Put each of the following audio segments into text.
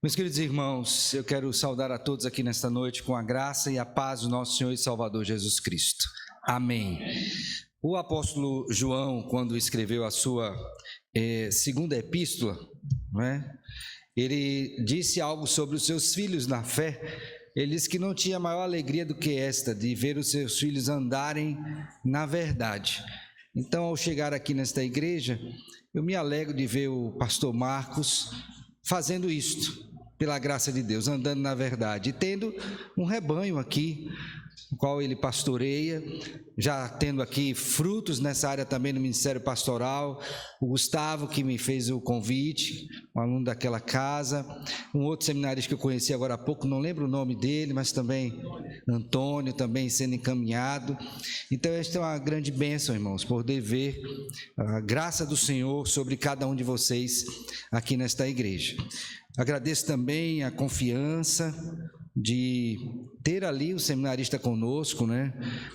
Meus queridos irmãos, eu quero saudar a todos aqui nesta noite com a graça e a paz do nosso Senhor e Salvador Jesus Cristo. Amém. O apóstolo João, quando escreveu a sua segunda epístola, ele disse algo sobre os seus filhos na fé. Ele disse que não tinha maior alegria do que esta, de ver os seus filhos andarem na verdade. Então, ao chegar aqui nesta igreja, eu me alegro de ver o pastor Marcos fazendo isto, pela graça de Deus, andando na verdade, e tendo um rebanho aqui, o qual ele pastoreia, já tendo aqui frutos nessa área também no ministério pastoral. O Gustavo, que me fez o convite, um aluno daquela casa, um outro seminarista que eu conheci agora há pouco, não lembro o nome dele, mas também Antônio, também sendo encaminhado. Então esta é uma grande bênção, irmãos, poder ver a graça do Senhor sobre cada um de vocês aqui nesta igreja. Agradeço também a confiança de ter ali o seminarista conosco,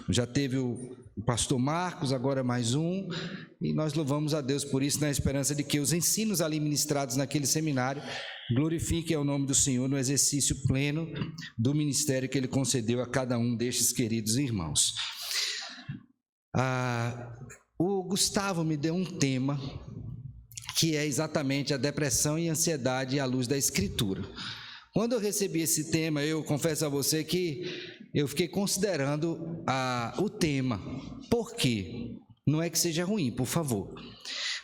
Já teve o pastor Marcos, agora mais um, e nós louvamos a Deus por isso, na esperança de que os ensinos ali ministrados naquele seminário glorifiquem ao nome do Senhor no exercício pleno do ministério que Ele concedeu a cada um destes queridos irmãos. O Gustavo me deu um tema que é exatamente a depressão e a ansiedade à luz da Escritura. Quando eu recebi esse tema, eu confesso a você que eu fiquei considerando o tema. Por quê? Não é que seja ruim, por favor,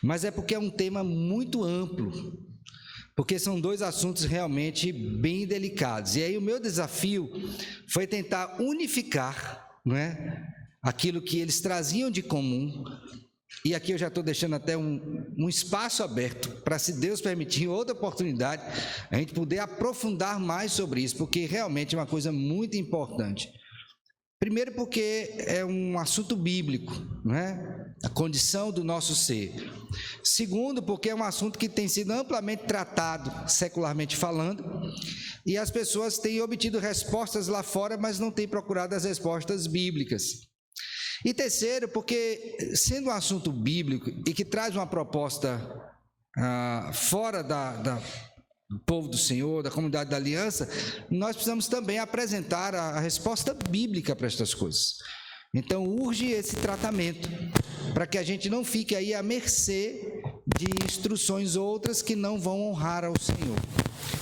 mas é porque é um tema muito amplo, porque são dois assuntos realmente bem delicados. E aí o meu desafio foi tentar unificar, aquilo que eles traziam de comum. E aqui eu já estou deixando até um espaço aberto para, se Deus permitir, outra oportunidade, a gente poder aprofundar mais sobre isso, porque realmente é uma coisa muito importante. Primeiro porque é um assunto bíblico, a condição do nosso ser. Segundo, porque é um assunto que tem sido amplamente tratado, secularmente falando, e as pessoas têm obtido respostas lá fora, mas não têm procurado as respostas bíblicas. E terceiro, porque sendo um assunto bíblico e que traz uma proposta fora do povo do Senhor, da comunidade da aliança, nós precisamos também apresentar a resposta bíblica para estas coisas. Então urge esse tratamento, para que a gente não fique aí à mercê de instruções outras que não vão honrar ao Senhor.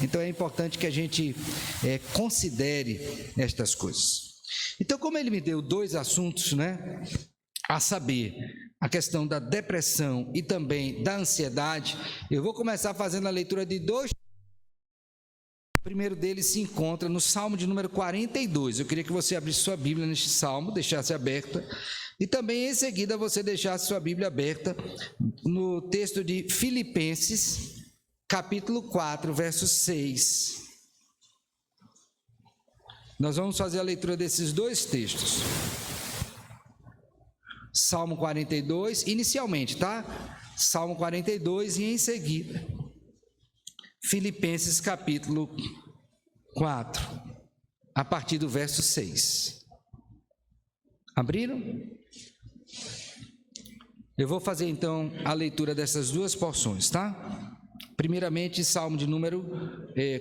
Então é importante que a gente considere estas coisas. Então, como ele me deu dois assuntos, a saber, a questão da depressão e também da ansiedade, eu vou começar fazendo a leitura de dois. O primeiro deles se encontra no Salmo de número 42. Eu queria que você abrisse sua Bíblia neste Salmo, deixasse aberta, e também em seguida você deixasse sua Bíblia aberta no texto de Filipenses, capítulo 4, verso 6. Nós vamos fazer a leitura desses dois textos. Salmo 42, inicialmente, Salmo 42 e em seguida, Filipenses capítulo 4, a partir do verso 6. Abriram? Eu vou fazer então a leitura dessas duas porções, Primeiramente, Salmo de número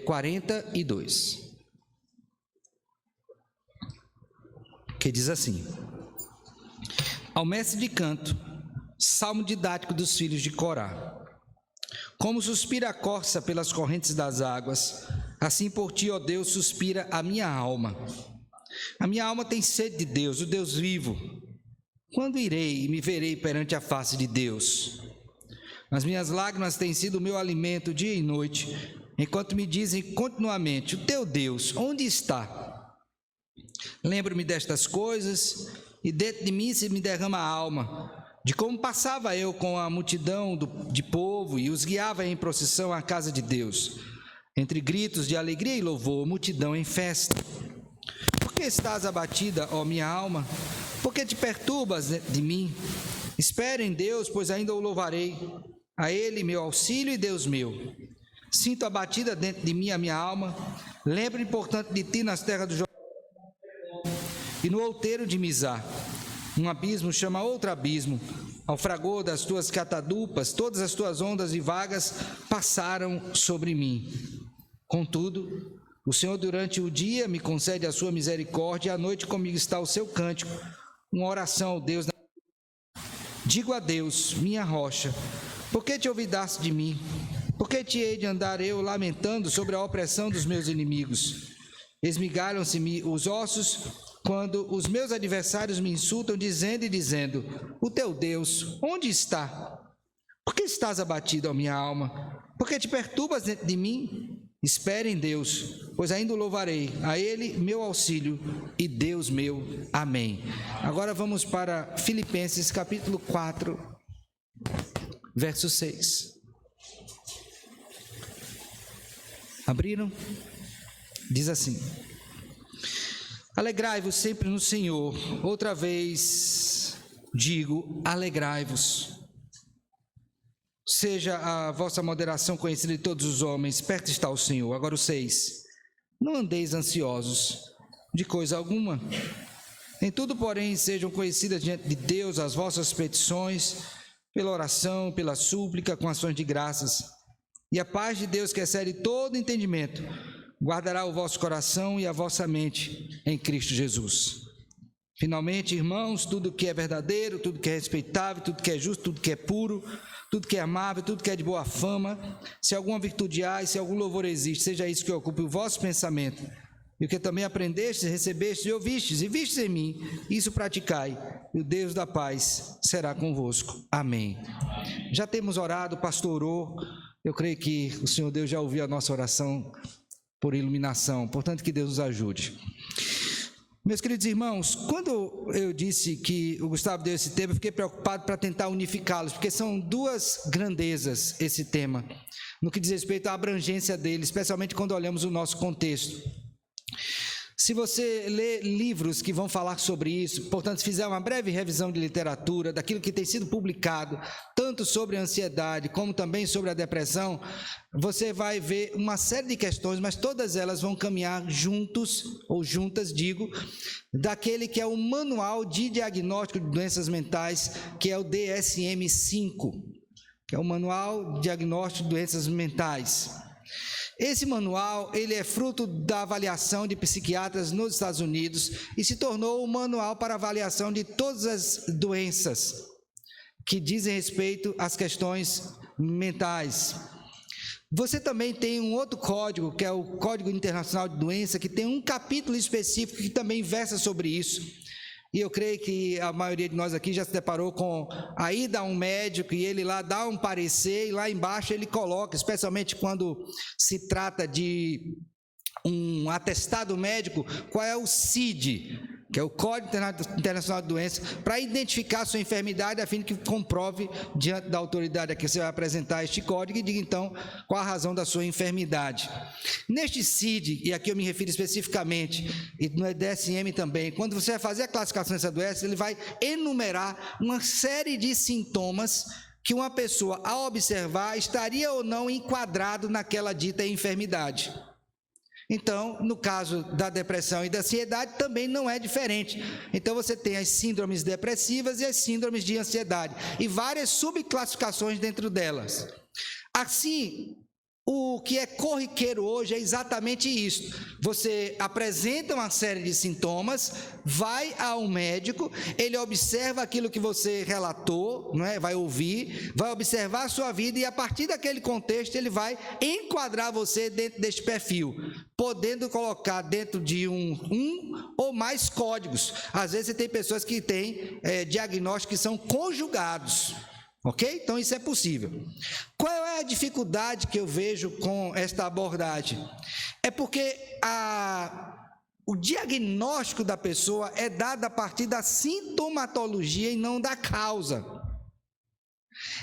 42. Que diz assim: ao mestre de canto, salmo didático dos filhos de Corá. Como suspira a corça pelas correntes das águas, assim por ti, ó Deus, suspira a minha alma. A minha alma tem sede de Deus, o Deus vivo. Quando irei e me verei perante a face de Deus? As minhas lágrimas têm sido o meu alimento dia e noite, enquanto me dizem continuamente: o teu Deus, onde está? Lembro-me destas coisas, e dentro de mim se me derrama a alma, de como passava eu com a multidão de povo e os guiava em procissão à casa de Deus, entre gritos de alegria e louvor, multidão em festa. Por que estás abatida, ó minha alma? Por que te perturbas de mim? Espere em Deus, pois ainda o louvarei, a Ele meu auxílio e Deus meu. Sinto abatida dentro de mim a minha alma, lembro-me, portanto, de ti nas terras do Jordão e no outeiro de Mizar. Um abismo chama outro abismo, ao fragor das tuas catadupas, todas as tuas ondas e vagas passaram sobre mim. Contudo, o Senhor durante o dia me concede a sua misericórdia, e à noite comigo está o seu cântico, uma oração ao Deus. Digo a Deus, minha rocha, por que te olvidaste de mim? Por que te hei de andar eu lamentando sobre a opressão dos meus inimigos? Esmigalham-se-me os ossos quando os meus adversários me insultam, dizendo, o teu Deus, onde está? Por que estás abatido, ó minha alma? Por que te perturbas dentro de mim? Espere em Deus, pois ainda o louvarei, a Ele meu auxílio e Deus meu. Amém. Agora vamos para Filipenses capítulo 4, verso 6. Abriram? Diz assim: alegrai-vos sempre no Senhor. Outra vez digo, alegrai-vos. Seja a vossa moderação conhecida de todos os homens, perto está o Senhor. Agora o 6. Não andeis ansiosos de coisa alguma. Em tudo, porém, sejam conhecidas diante de Deus as vossas petições, pela oração, pela súplica, com ações de graças. E a paz de Deus, que excede todo entendimento, guardará o vosso coração e a vossa mente em Cristo Jesus. Finalmente, irmãos, tudo que é verdadeiro, tudo que é respeitável, tudo que é justo, tudo que é puro, tudo que é amável, tudo que é de boa fama, se alguma virtude há e se algum louvor existe, seja isso que ocupe o vosso pensamento. E o que também aprendestes, recebestes e ouvistes, e vistes em mim, isso praticai, e o Deus da paz será convosco. Amém. Já temos orado, o pastor orou, eu creio que o Senhor Deus já ouviu a nossa oração por iluminação, portanto que Deus nos ajude. Meus queridos irmãos, quando eu disse que o Gustavo deu esse tema, eu fiquei preocupado para tentar unificá-los, porque são duas grandezas esse tema, no que diz respeito à abrangência dele, especialmente quando olhamos o nosso contexto. Se você lê livros que vão falar sobre isso, portanto, se fizer uma breve revisão de literatura, daquilo que tem sido publicado, tanto sobre a ansiedade, como também sobre a depressão, você vai ver uma série de questões, mas todas elas vão caminhar juntos, ou juntas, digo, daquele que é o Manual de Diagnóstico de Doenças Mentais, que é o DSM-5, que é o Manual de Diagnóstico de Doenças Mentais. Esse manual, ele é fruto da avaliação de psiquiatras nos Estados Unidos e se tornou o manual para avaliação de todas as doenças que dizem respeito às questões mentais. Você também tem um outro código, que é o Código Internacional de Doença, que tem um capítulo específico que também versa sobre isso. E eu creio que a maioria de nós aqui já se deparou com a ida a um médico e ele lá dá um parecer e lá embaixo ele coloca, especialmente quando se trata de um atestado médico, qual é o CID, que é o Código Internacional de Doenças, para identificar a sua enfermidade, a fim de que comprove diante da autoridade a que você vai apresentar este código e diga então qual a razão da sua enfermidade. Neste CID, e aqui eu me refiro especificamente, e no DSM também, quando você vai fazer a classificação dessa doença, ele vai enumerar uma série de sintomas que uma pessoa, ao observar, estaria ou não enquadrado naquela dita enfermidade. Então, no caso da depressão e da ansiedade, também não é diferente. Então, você tem as síndromes depressivas e as síndromes de ansiedade, e várias subclassificações dentro delas. Assim, o que é corriqueiro hoje é exatamente isso. Você apresenta uma série de sintomas, vai ao médico, ele observa aquilo que você relatou, não é? Vai ouvir, vai observar a sua vida e a partir daquele contexto ele vai enquadrar você dentro deste perfil, podendo colocar dentro de um ou mais códigos. Às vezes você tem pessoas que têm diagnósticos que são conjugados. Ok? Então isso é possível. Qual é a dificuldade que eu vejo com esta abordagem? É porque o diagnóstico da pessoa é dado a partir da sintomatologia e não da causa.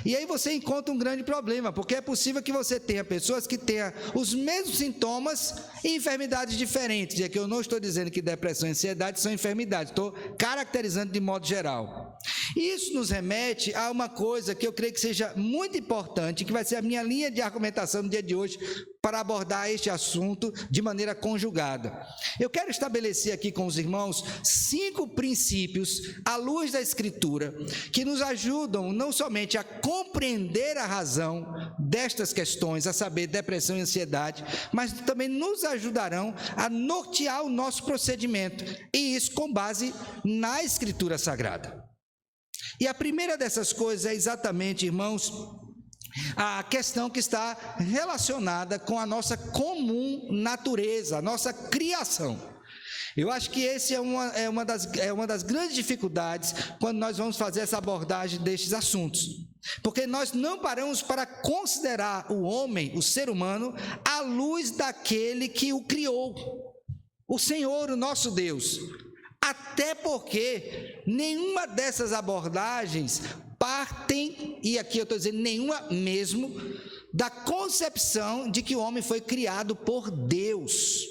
E aí você encontra um grande problema, porque é possível que você tenha pessoas que tenham os mesmos sintomas e enfermidades diferentes. E aqui eu não estou dizendo que depressão e ansiedade são enfermidades, estou caracterizando de modo geral. Isso nos remete a uma coisa que eu creio que seja muito importante, que vai ser a minha linha de argumentação no dia de hoje, para abordar este assunto de maneira conjugada. Eu quero estabelecer aqui com os irmãos 5 princípios, à luz da Escritura, que nos ajudam não somente a compreender a razão destas questões, a saber, depressão e ansiedade, mas também nos ajudarão a nortear o nosso procedimento, e isso com base na Escritura Sagrada. E a primeira dessas coisas é exatamente, irmãos, a questão que está relacionada com a nossa comum natureza, a nossa criação. Eu acho que esse é uma das grandes dificuldades quando nós vamos fazer essa abordagem destes assuntos. Porque nós não paramos para considerar o homem, o ser humano, à luz daquele que o criou, o Senhor, o nosso Deus. Até porque nenhuma dessas abordagens partem, e aqui eu estou dizendo nenhuma mesmo, da concepção de que o homem foi criado por Deus.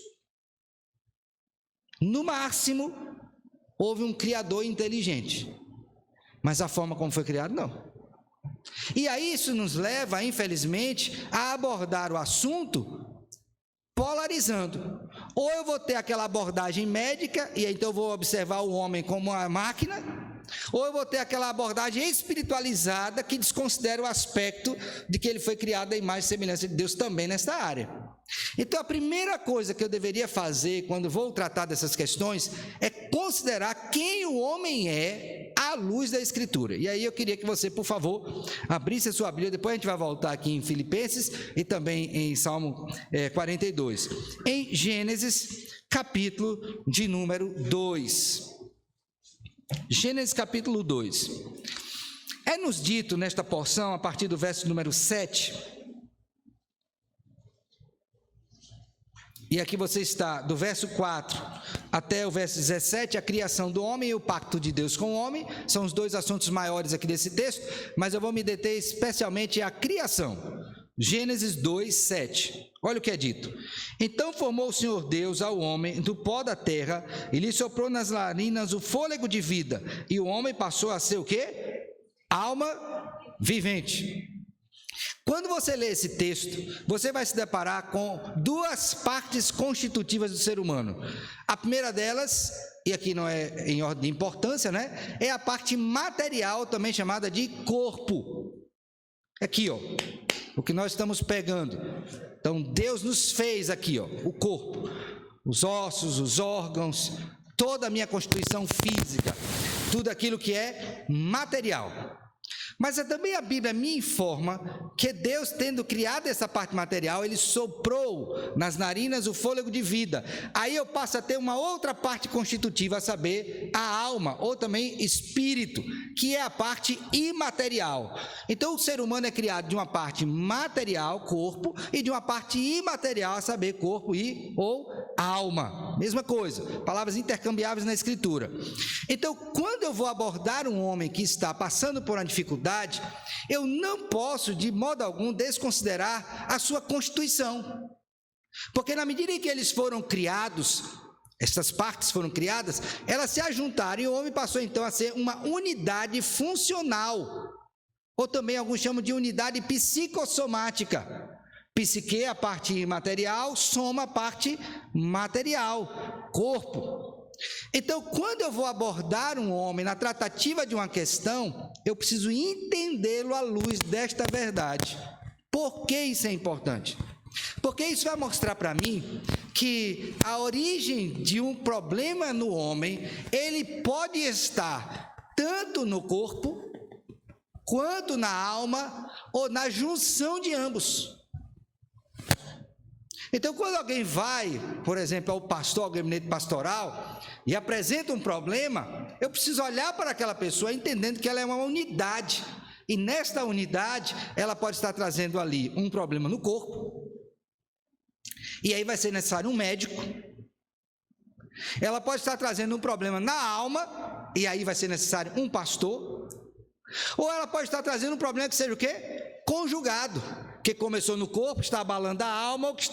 No máximo, houve um criador inteligente, mas a forma como foi criado, não. E aí isso nos leva, infelizmente, a abordar o assunto polarizando. Ou eu vou ter aquela abordagem médica, e então eu vou observar o homem como uma máquina, ou eu vou ter aquela abordagem espiritualizada que desconsidera o aspecto de que ele foi criado à imagem e semelhança de Deus também nesta área. Então a primeira coisa que eu deveria fazer quando vou tratar dessas questões é considerar quem o homem é à luz da Escritura. E aí eu queria que você, por favor, abrisse a sua Bíblia, depois a gente vai voltar aqui em Filipenses e também em Salmo 42. Em Gênesis, capítulo de número 2. Gênesis capítulo 2. É-nos dito nesta porção, a partir do verso número 7, e aqui você está, do verso 4 até o verso 17, a criação do homem e o pacto de Deus com o homem, são os dois assuntos maiores aqui desse texto, mas eu vou me deter especialmente à criação. Gênesis 2, 7, olha o que é dito: então formou o Senhor Deus ao homem do pó da terra, e lhe soprou nas narinas o fôlego de vida, e o homem passou a ser o quê? Alma vivente. Quando você lê esse texto, você vai se deparar com duas partes constitutivas do ser humano. A primeira delas, e aqui não é em ordem de importância, né? É a parte material, também chamada de corpo. Aqui, ó, o que nós estamos pegando. Então, Deus nos fez aqui, ó, o corpo, os ossos, os órgãos, toda a minha constituição física, tudo aquilo que é material. Mas também a Bíblia me informa que Deus, tendo criado essa parte material, Ele soprou nas narinas o fôlego de vida. Aí eu passo a ter uma outra parte constitutiva, a saber, a alma, ou também espírito, que é a parte imaterial. Então o ser humano é criado de uma parte material, corpo, e de uma parte imaterial, a saber, corpo e ou alma. Mesma coisa, palavras intercambiáveis na Escritura. Então, quando eu vou abordar um homem que está passando por uma dificuldade, eu não posso de modo algum desconsiderar a sua constituição, porque na medida em que eles foram criados, essas partes foram criadas, elas se ajuntaram e o homem passou então a ser uma unidade funcional, ou também alguns chamam de unidade psicossomática. Psique é a parte imaterial, soma a parte material, corpo. Então, quando eu vou abordar um homem na tratativa de uma questão, eu preciso entendê-lo à luz desta verdade. Por que isso é importante? Porque isso vai mostrar para mim que a origem de um problema no homem, ele pode estar tanto no corpo, quanto na alma, ou na junção de ambos. Então, quando alguém vai, por exemplo, ao pastor, ao gabinete pastoral, e apresenta um problema, eu preciso olhar para aquela pessoa entendendo que ela é uma unidade, e nesta unidade, ela pode estar trazendo ali um problema no corpo, e aí vai ser necessário um médico. Ela pode estar trazendo um problema na alma, e aí vai ser necessário um pastor. Ou ela pode estar trazendo um problema que seja o quê? Conjugado, que começou no corpo, está abalando a alma, ou que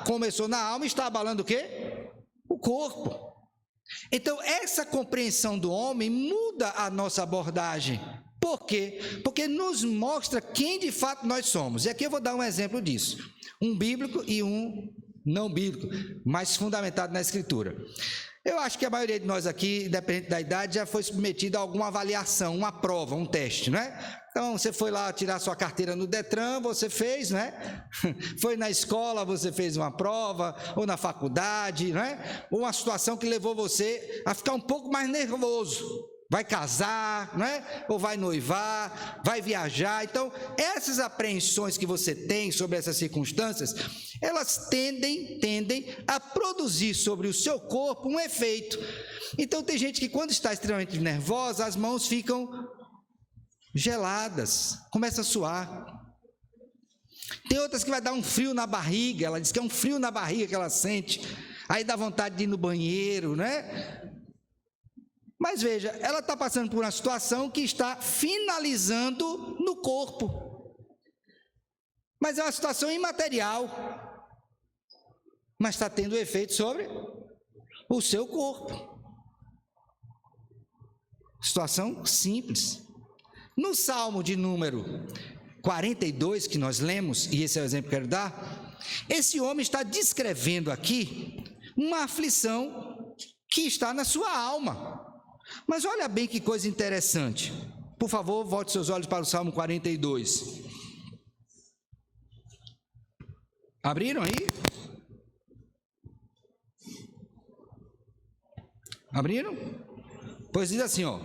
começou na alma e está abalando o quê? O corpo. Então, essa compreensão do homem muda a nossa abordagem. Por quê? Porque nos mostra quem de fato nós somos. E aqui eu vou dar um exemplo disso. Um bíblico e um não bíblico, mas fundamentado na Escritura. Eu acho que a maioria de nós aqui, independente da idade, já foi submetido a alguma avaliação, uma prova, um teste, não é? Então, você foi lá tirar sua carteira no Detran, você fez, né? Foi na escola, você fez uma prova, ou na faculdade, né? Ou uma situação que levou você a ficar um pouco mais nervoso. Vai casar, né? Ou vai noivar, vai viajar. Então, essas apreensões que você tem sobre essas circunstâncias, elas tendem a produzir sobre o seu corpo um efeito. Então, tem gente que quando está extremamente nervosa, as mãos ficam geladas, começa a suar. Tem outras que vai dar um frio na barriga, ela diz que é um frio na barriga que ela sente, aí dá vontade de ir no banheiro, né? Mas veja, ela está passando por uma situação que está finalizando no corpo, mas é uma situação imaterial, mas está tendo efeito sobre o seu corpo. Situação simples. No Salmo de número 42, que nós lemos, e esse é o exemplo que eu quero dar, esse homem está descrevendo aqui uma aflição que está na sua alma. Mas olha bem que coisa interessante. Por favor, volte seus olhos para o Salmo 42. Abriram aí? Abriram? Pois diz assim, ó: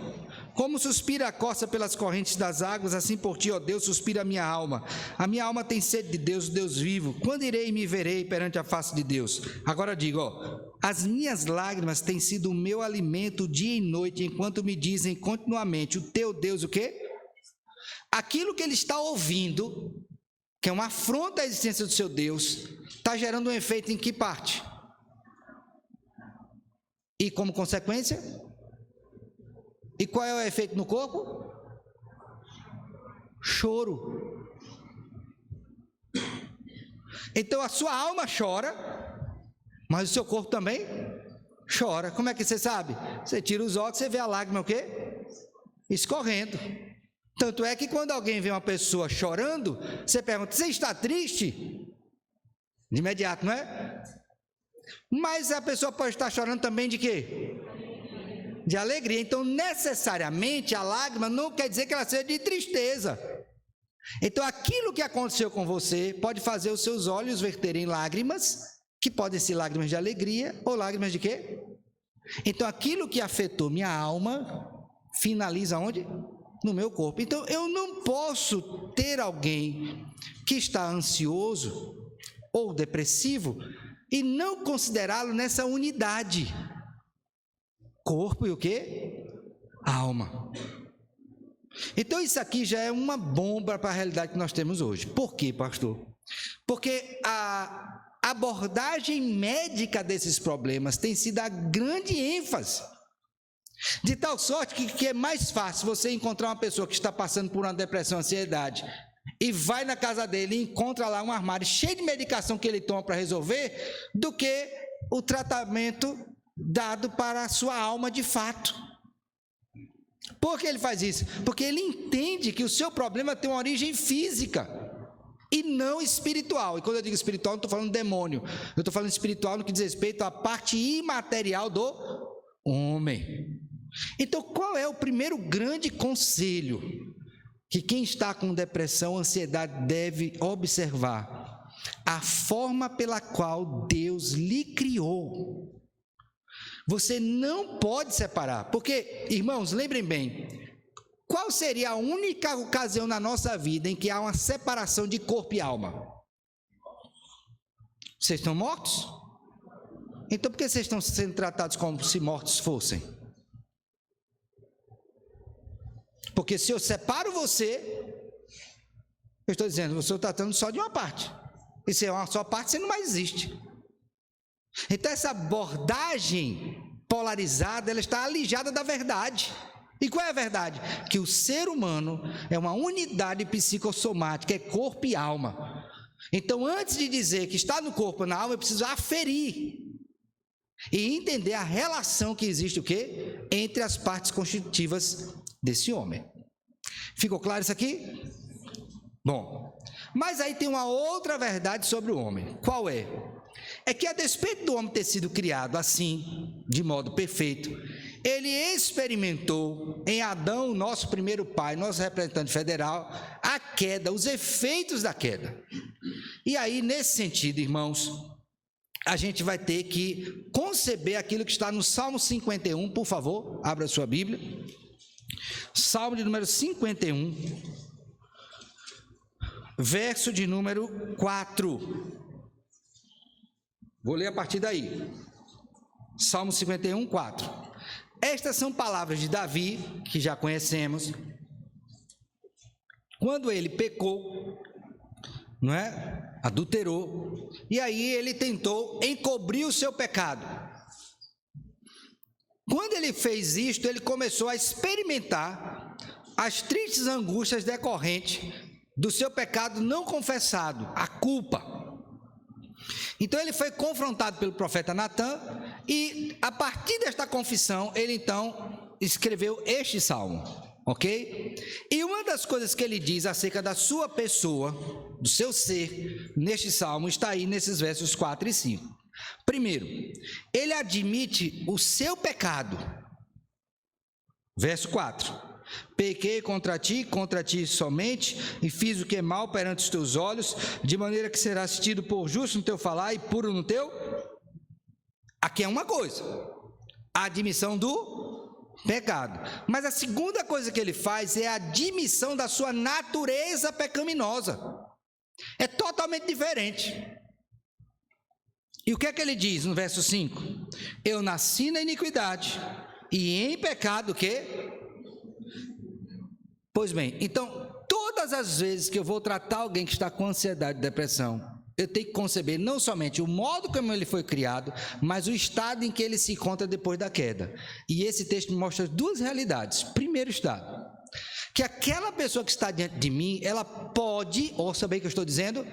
como suspira a corça pelas correntes das águas, assim por ti, ó Deus, suspira a minha alma. A minha alma tem sede de Deus, o Deus vivo. Quando irei e me verei perante a face de Deus? Agora digo, ó: as minhas lágrimas têm sido o meu alimento dia e noite, enquanto me dizem continuamente, o teu Deus o quê? Aquilo que ele está ouvindo, que é uma afronta à existência do seu Deus, está gerando um efeito em que parte? E como consequência? E qual é o efeito no corpo? Choro. Então a sua alma chora, mas o seu corpo também chora. Como é que você sabe? Você tira os óculos, você vê a lágrima o quê? Escorrendo. Tanto é que quando alguém vê uma pessoa chorando, você pergunta, você está triste? De imediato, não é? Mas a pessoa pode estar chorando também de quê? De alegria. Então, necessariamente, a lágrima não quer dizer que ela seja de tristeza. Então, aquilo que aconteceu com você pode fazer os seus olhos verterem lágrimas, que podem ser lágrimas de alegria ou lágrimas de quê? Então, aquilo que afetou minha alma, finaliza onde? No meu corpo. Então, eu não posso ter alguém que está ansioso ou depressivo e não considerá-lo nessa unidade. Corpo e o quê? Alma. Então isso aqui já é uma bomba para a realidade que nós temos hoje. Por quê, pastor? Porque a abordagem médica desses problemas tem sido a grande ênfase. De tal sorte que é mais fácil você encontrar uma pessoa que está passando por uma depressão, ansiedade, e vai na casa dele e encontra lá um armário cheio de medicação que ele toma para resolver, do que o tratamento dado para a sua alma de fato. Por que ele faz isso? Porque ele entende que o seu problema tem uma origem física e não espiritual. E quando eu digo espiritual, não estou falando demônio, eu estou falando espiritual no que diz respeito à parte imaterial do homem. Então, qual é o primeiro grande conselho que quem está com depressão, ansiedade deve observar? A forma pela qual Deus lhe criou. Você não pode separar, porque, irmãos, lembrem bem, qual seria a única ocasião na nossa vida em que há uma separação de corpo e alma? Vocês estão mortos? Então por que vocês estão sendo tratados como se mortos fossem? Porque se eu separo você, eu estou dizendo, eu estou tratando só de uma parte, e se é uma só parte, você não mais existe. Então essa abordagem polarizada, ela está alijada da verdade. E qual é a verdade? Que o ser humano é uma unidade psicossomática, é corpo e alma. Então antes de dizer que está no corpo ou na alma, eu preciso aferir. e entender a relação que existe o quê? Entre as partes constitutivas desse homem. Ficou claro isso aqui? Bom, mas aí tem uma outra verdade sobre o homem. Qual é? É que a despeito do homem ter sido criado assim, de modo perfeito, ele experimentou em Adão, nosso primeiro pai, nosso representante federal, a queda, os efeitos da queda. E aí, nesse sentido, irmãos, a gente vai ter que conceber aquilo que está no Salmo 51, por favor, abra sua Bíblia. Salmo de número 51, verso de número 4. Vou ler a partir daí. Salmo 51, 4. Estas são palavras de Davi, que já conhecemos, quando ele pecou, não é? Adulterou, e aí ele tentou encobrir o seu pecado. Quando ele fez isto, ele começou a experimentar as tristes angústias decorrentes do seu pecado não confessado, a culpa. Então ele foi confrontado pelo profeta Natã, e a partir desta confissão, ele então escreveu este salmo, ok? E uma das coisas que ele diz acerca da sua pessoa, do seu ser, neste salmo, está aí nesses versos 4 e 5. Primeiro, ele admite o seu pecado. Verso 4. Pequei contra ti somente, e fiz o que é mal perante os teus olhos, de maneira que serás tido por justo no teu falar e puro no teu... Aqui é uma coisa, a admissão do pecado. Mas a segunda coisa que ele faz é a admissão da sua natureza pecaminosa. É totalmente diferente. E o que é que ele diz no verso 5? Eu nasci na iniquidade, e em pecado o quê? Pois bem, então, todas as vezes que eu vou tratar alguém que está com ansiedade e depressão, eu tenho que conceber não somente o modo como ele foi criado, mas o estado em que ele se encontra depois da queda. E esse texto me mostra duas realidades. Primeiro estado, que aquela pessoa que está diante de mim, ela pode, ouça bem o que eu estou dizendo,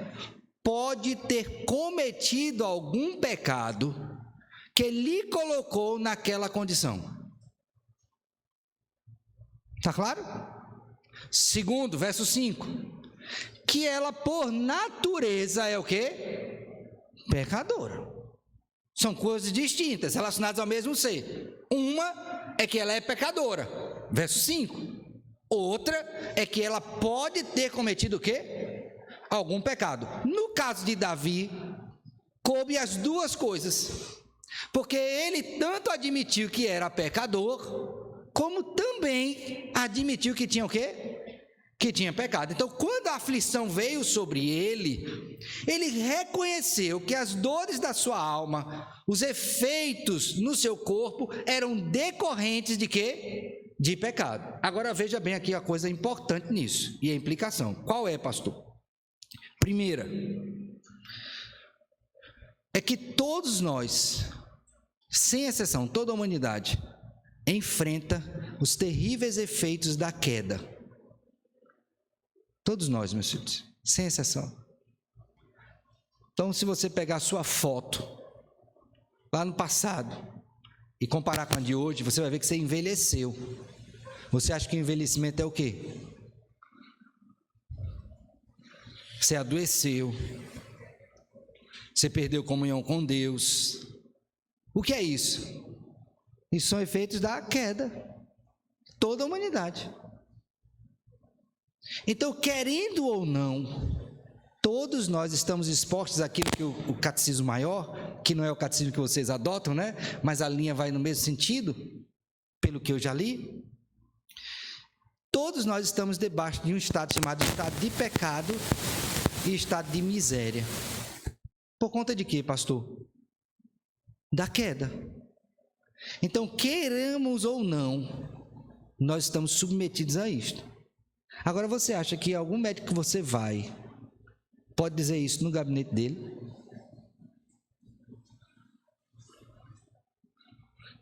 pode ter cometido algum pecado que lhe colocou naquela condição. Está claro? Segundo, verso 5, que ela por natureza é o quê? Pecadora. São coisas distintas, relacionadas ao mesmo ser. Uma é que ela é pecadora, verso 5. Outra é que ela pode ter cometido o quê? Algum pecado. No caso de Davi, coube as duas coisas, porque ele tanto admitiu que era pecador, como também admitiu que tinha o quê? Que tinha pecado. Então, quando a aflição veio sobre ele, ele reconheceu que as dores da sua alma, os efeitos no seu corpo, eram decorrentes de quê? De pecado. Agora, veja bem aqui a coisa importante nisso, e a implicação. Qual é, pastor? Primeira, é que todos nós, sem exceção, toda a humanidade, enfrenta os terríveis efeitos da queda. Todos nós, meus filhos, sem exceção. Então, se você pegar a sua foto lá no passado e comparar com a de hoje, você vai ver que você envelheceu. Você acha que o envelhecimento é o quê? Você adoeceu. Você perdeu comunhão com Deus. O que é isso? Isso são efeitos da queda. Toda a humanidade. Então, querendo ou não, todos nós estamos expostos àquilo que o catecismo maior, que não é o catecismo que vocês adotam, né? Mas a linha vai no mesmo sentido, pelo que eu já li. Todos nós estamos debaixo de um estado chamado estado de pecado e estado de miséria. Por conta de quê, pastor? Da queda. Então, queiramos ou não, nós estamos submetidos a isto. Agora, você acha que algum médico que você vai pode dizer isso no gabinete dele?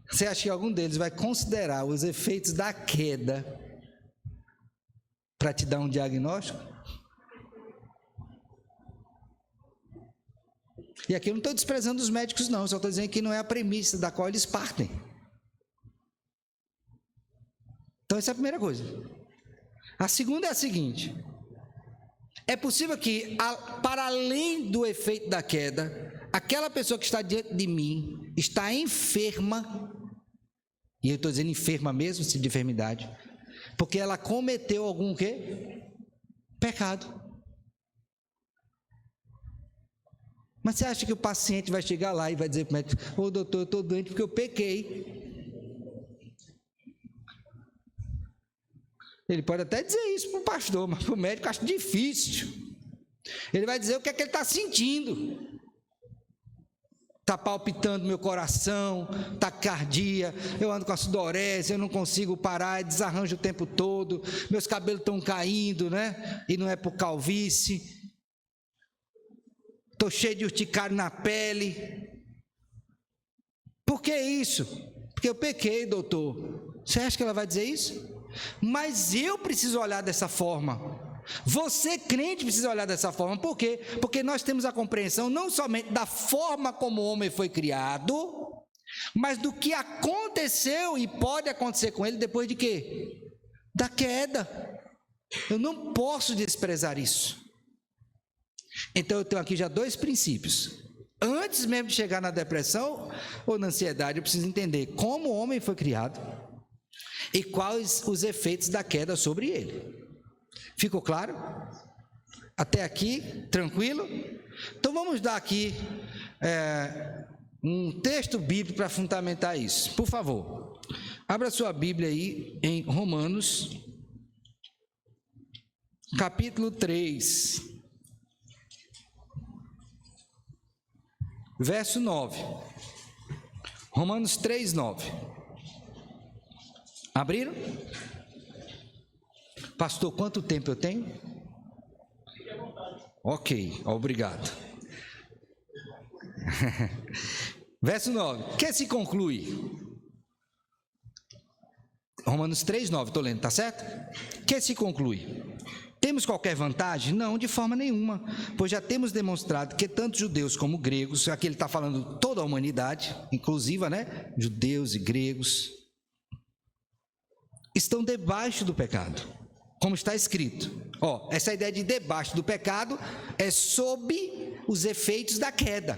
Você acha que algum deles vai considerar os efeitos da queda para te dar um diagnóstico? E aqui eu não estou desprezando os médicos, não, só estou dizendo que não é a premissa da qual eles partem. Então, essa é a primeira coisa. A segunda é a seguinte: é possível que, para além do efeito da queda, aquela pessoa que está diante de mim está enferma, e eu estou dizendo enferma mesmo, de enfermidade, porque ela cometeu algum quê? Pecado. Mas você acha que o paciente vai chegar lá e vai dizer para o médico: ô doutor, eu estou doente porque eu pequei? Ele pode até dizer isso para o pastor, mas para o médico acho difícil. Ele vai dizer o que é que ele está sentindo. Está palpitando meu coração, taquicardia, eu ando com a sudorese, eu não consigo parar, desarranjo o tempo todo, meus cabelos estão caindo, né? E não é por calvície. Estou cheio de urticária na pele. Por que isso? Porque eu pequei, doutor. Você acha que ela vai dizer isso? Mas eu preciso olhar dessa forma. Você, crente, precisa olhar dessa forma. Por quê? Porque nós temos a compreensão não somente da forma como o homem foi criado, mas do que aconteceu e pode acontecer com ele depois de quê? Da queda. Eu não posso desprezar isso. Então eu tenho aqui já dois princípios. Antes mesmo de chegar na depressão ou na ansiedade, eu preciso entender como o homem foi criado e quais os efeitos da queda sobre ele. Ficou claro? Até aqui, tranquilo? Então vamos dar aqui um texto bíblico para fundamentar isso. Por favor, abra sua Bíblia aí em Romanos, capítulo 3, verso 9. Romanos 3, 9. Abriram? Pastor, quanto tempo eu tenho? Ok, obrigado. Verso 9. Que se conclui? Romanos 3, 9, estou lendo, tá certo? Que se conclui? Temos qualquer vantagem? Não, de forma nenhuma, pois já temos demonstrado que tanto judeus como gregos, aqui ele está falando toda a humanidade, inclusiva, né? Judeus e gregos, estão debaixo do pecado. Como está escrito, essa ideia de debaixo do pecado é sob os efeitos da queda.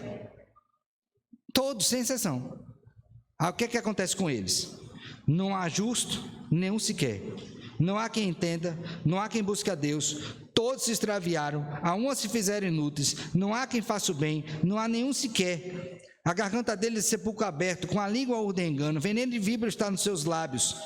Todos, sem exceção. O que é que acontece com eles? Não há justo, nenhum sequer. Não há quem entenda, não há quem busque a Deus. Todos se extraviaram, a uma se fizeram inúteis. Não há quem faça o bem, não há nenhum sequer. A garganta deles é sepulcro aberto, com a língua urdem engano. Veneno de víbora está nos seus lábios.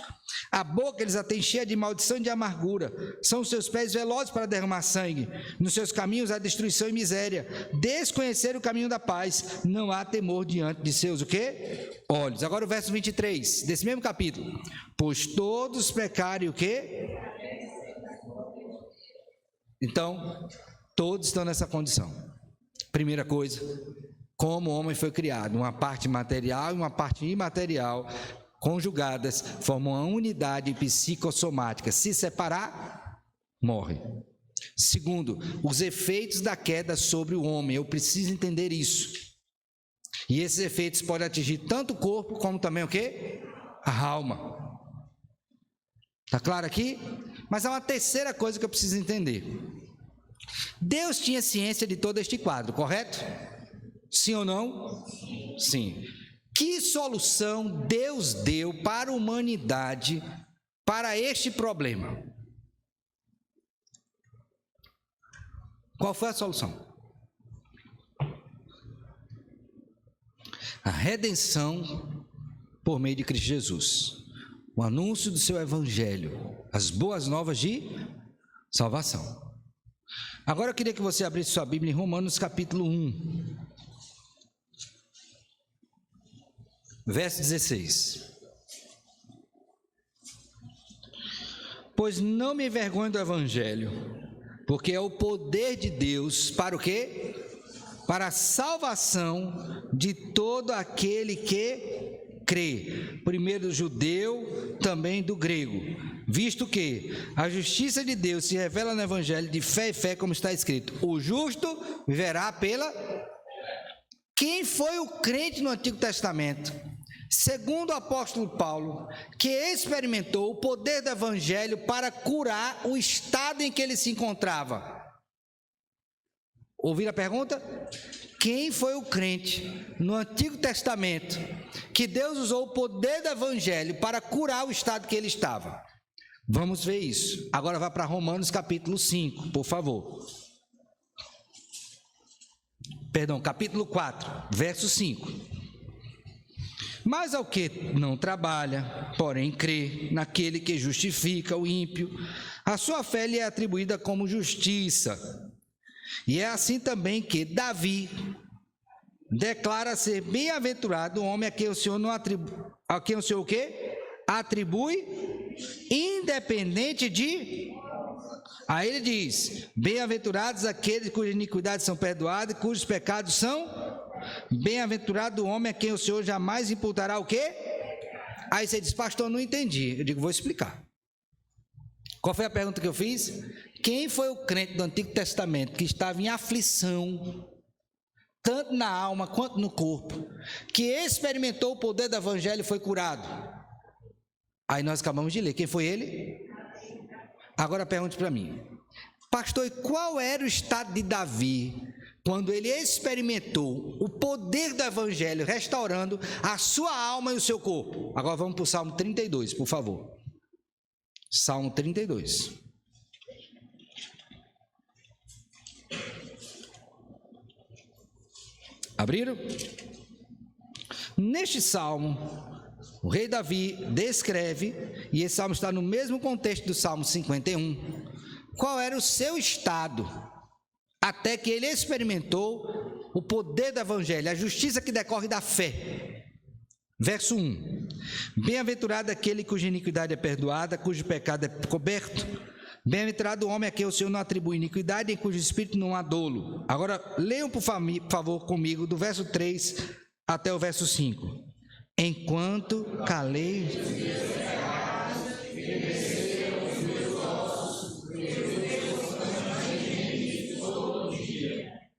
A boca eles a têm cheia de maldição e de amargura. São os seus pés velozes para derramar sangue. Nos seus caminhos há destruição e miséria. Desconheceram o caminho da paz. Não há temor diante de seus, o quê? Olhos. Agora o verso 23, desse mesmo capítulo. Pois todos pecaram e o quê? Então, todos estão nessa condição. Primeira coisa, como o homem foi criado. Uma parte material e uma parte imaterial, conjugadas, formam uma unidade psicossomática. Se separar, morre. Segundo, os efeitos da queda sobre o homem. Eu preciso entender isso. E esses efeitos podem atingir tanto o corpo, como também o quê? A alma. Está claro aqui? Mas há uma terceira coisa que eu preciso entender. Deus tinha ciência de todo este quadro, correto? Sim ou não? Sim. Que solução Deus deu para a humanidade para este problema? Qual foi a solução? A redenção por meio de Cristo Jesus. O anúncio do seu evangelho, as boas novas de salvação. Agora eu queria que você abrisse sua Bíblia em Romanos capítulo 1. Verso 16. Pois não me envergonho do evangelho, porque é o poder de Deus para o quê? Para a salvação de todo aquele que crê. Primeiro do judeu, também do grego. Visto que a justiça de Deus se revela no evangelho de fé e fé, como está escrito: o justo viverá pela... Quem foi o crente no Antigo Testamento, segundo o apóstolo Paulo, que experimentou o poder do evangelho para curar o estado em que ele se encontrava? Ouviram a pergunta? Quem foi o crente no Antigo Testamento que Deus usou o poder do evangelho para curar o estado que ele estava? Vamos ver isso. Agora vá para Romanos capítulo 5, por favor. Perdão, capítulo 4, verso 5. Mas ao que não trabalha, porém crê naquele que justifica o ímpio, a sua fé lhe é atribuída como justiça. E é assim também que Davi declara ser bem-aventurado o homem a quem o Senhor não atribui, a quem o Senhor o quê? Atribui, independente de... Aí ele diz: bem-aventurados aqueles cujas iniquidades são perdoadas e cujos pecados são... Bem-aventurado o homem a quem o Senhor jamais imputará o quê? Aí você diz: pastor, não entendi. Eu digo: vou explicar. Qual foi a pergunta que eu fiz? Quem foi o crente do Antigo Testamento que estava em aflição, tanto na alma quanto no corpo, que experimentou o poder do evangelho e foi curado? Aí nós acabamos de ler. Quem foi ele? Agora pergunte para mim: pastor, e qual era o estado de Davi quando ele experimentou o poder do evangelho restaurando a sua alma e o seu corpo? Agora vamos para o Salmo 32, por favor. Salmo 32. Abriram? Neste salmo, o rei Davi descreve, e esse salmo está no mesmo contexto do Salmo 51, qual era o seu estado até que ele experimentou o poder do evangelho, a justiça que decorre da fé. Verso 1: bem-aventurado aquele cuja iniquidade é perdoada, cujo pecado é coberto. Bem-aventurado o homem a quem o Senhor não atribui iniquidade, em cujo espírito não há dolo. Agora, leiam por favor comigo, do verso 3 até o verso 5. Enquanto calei...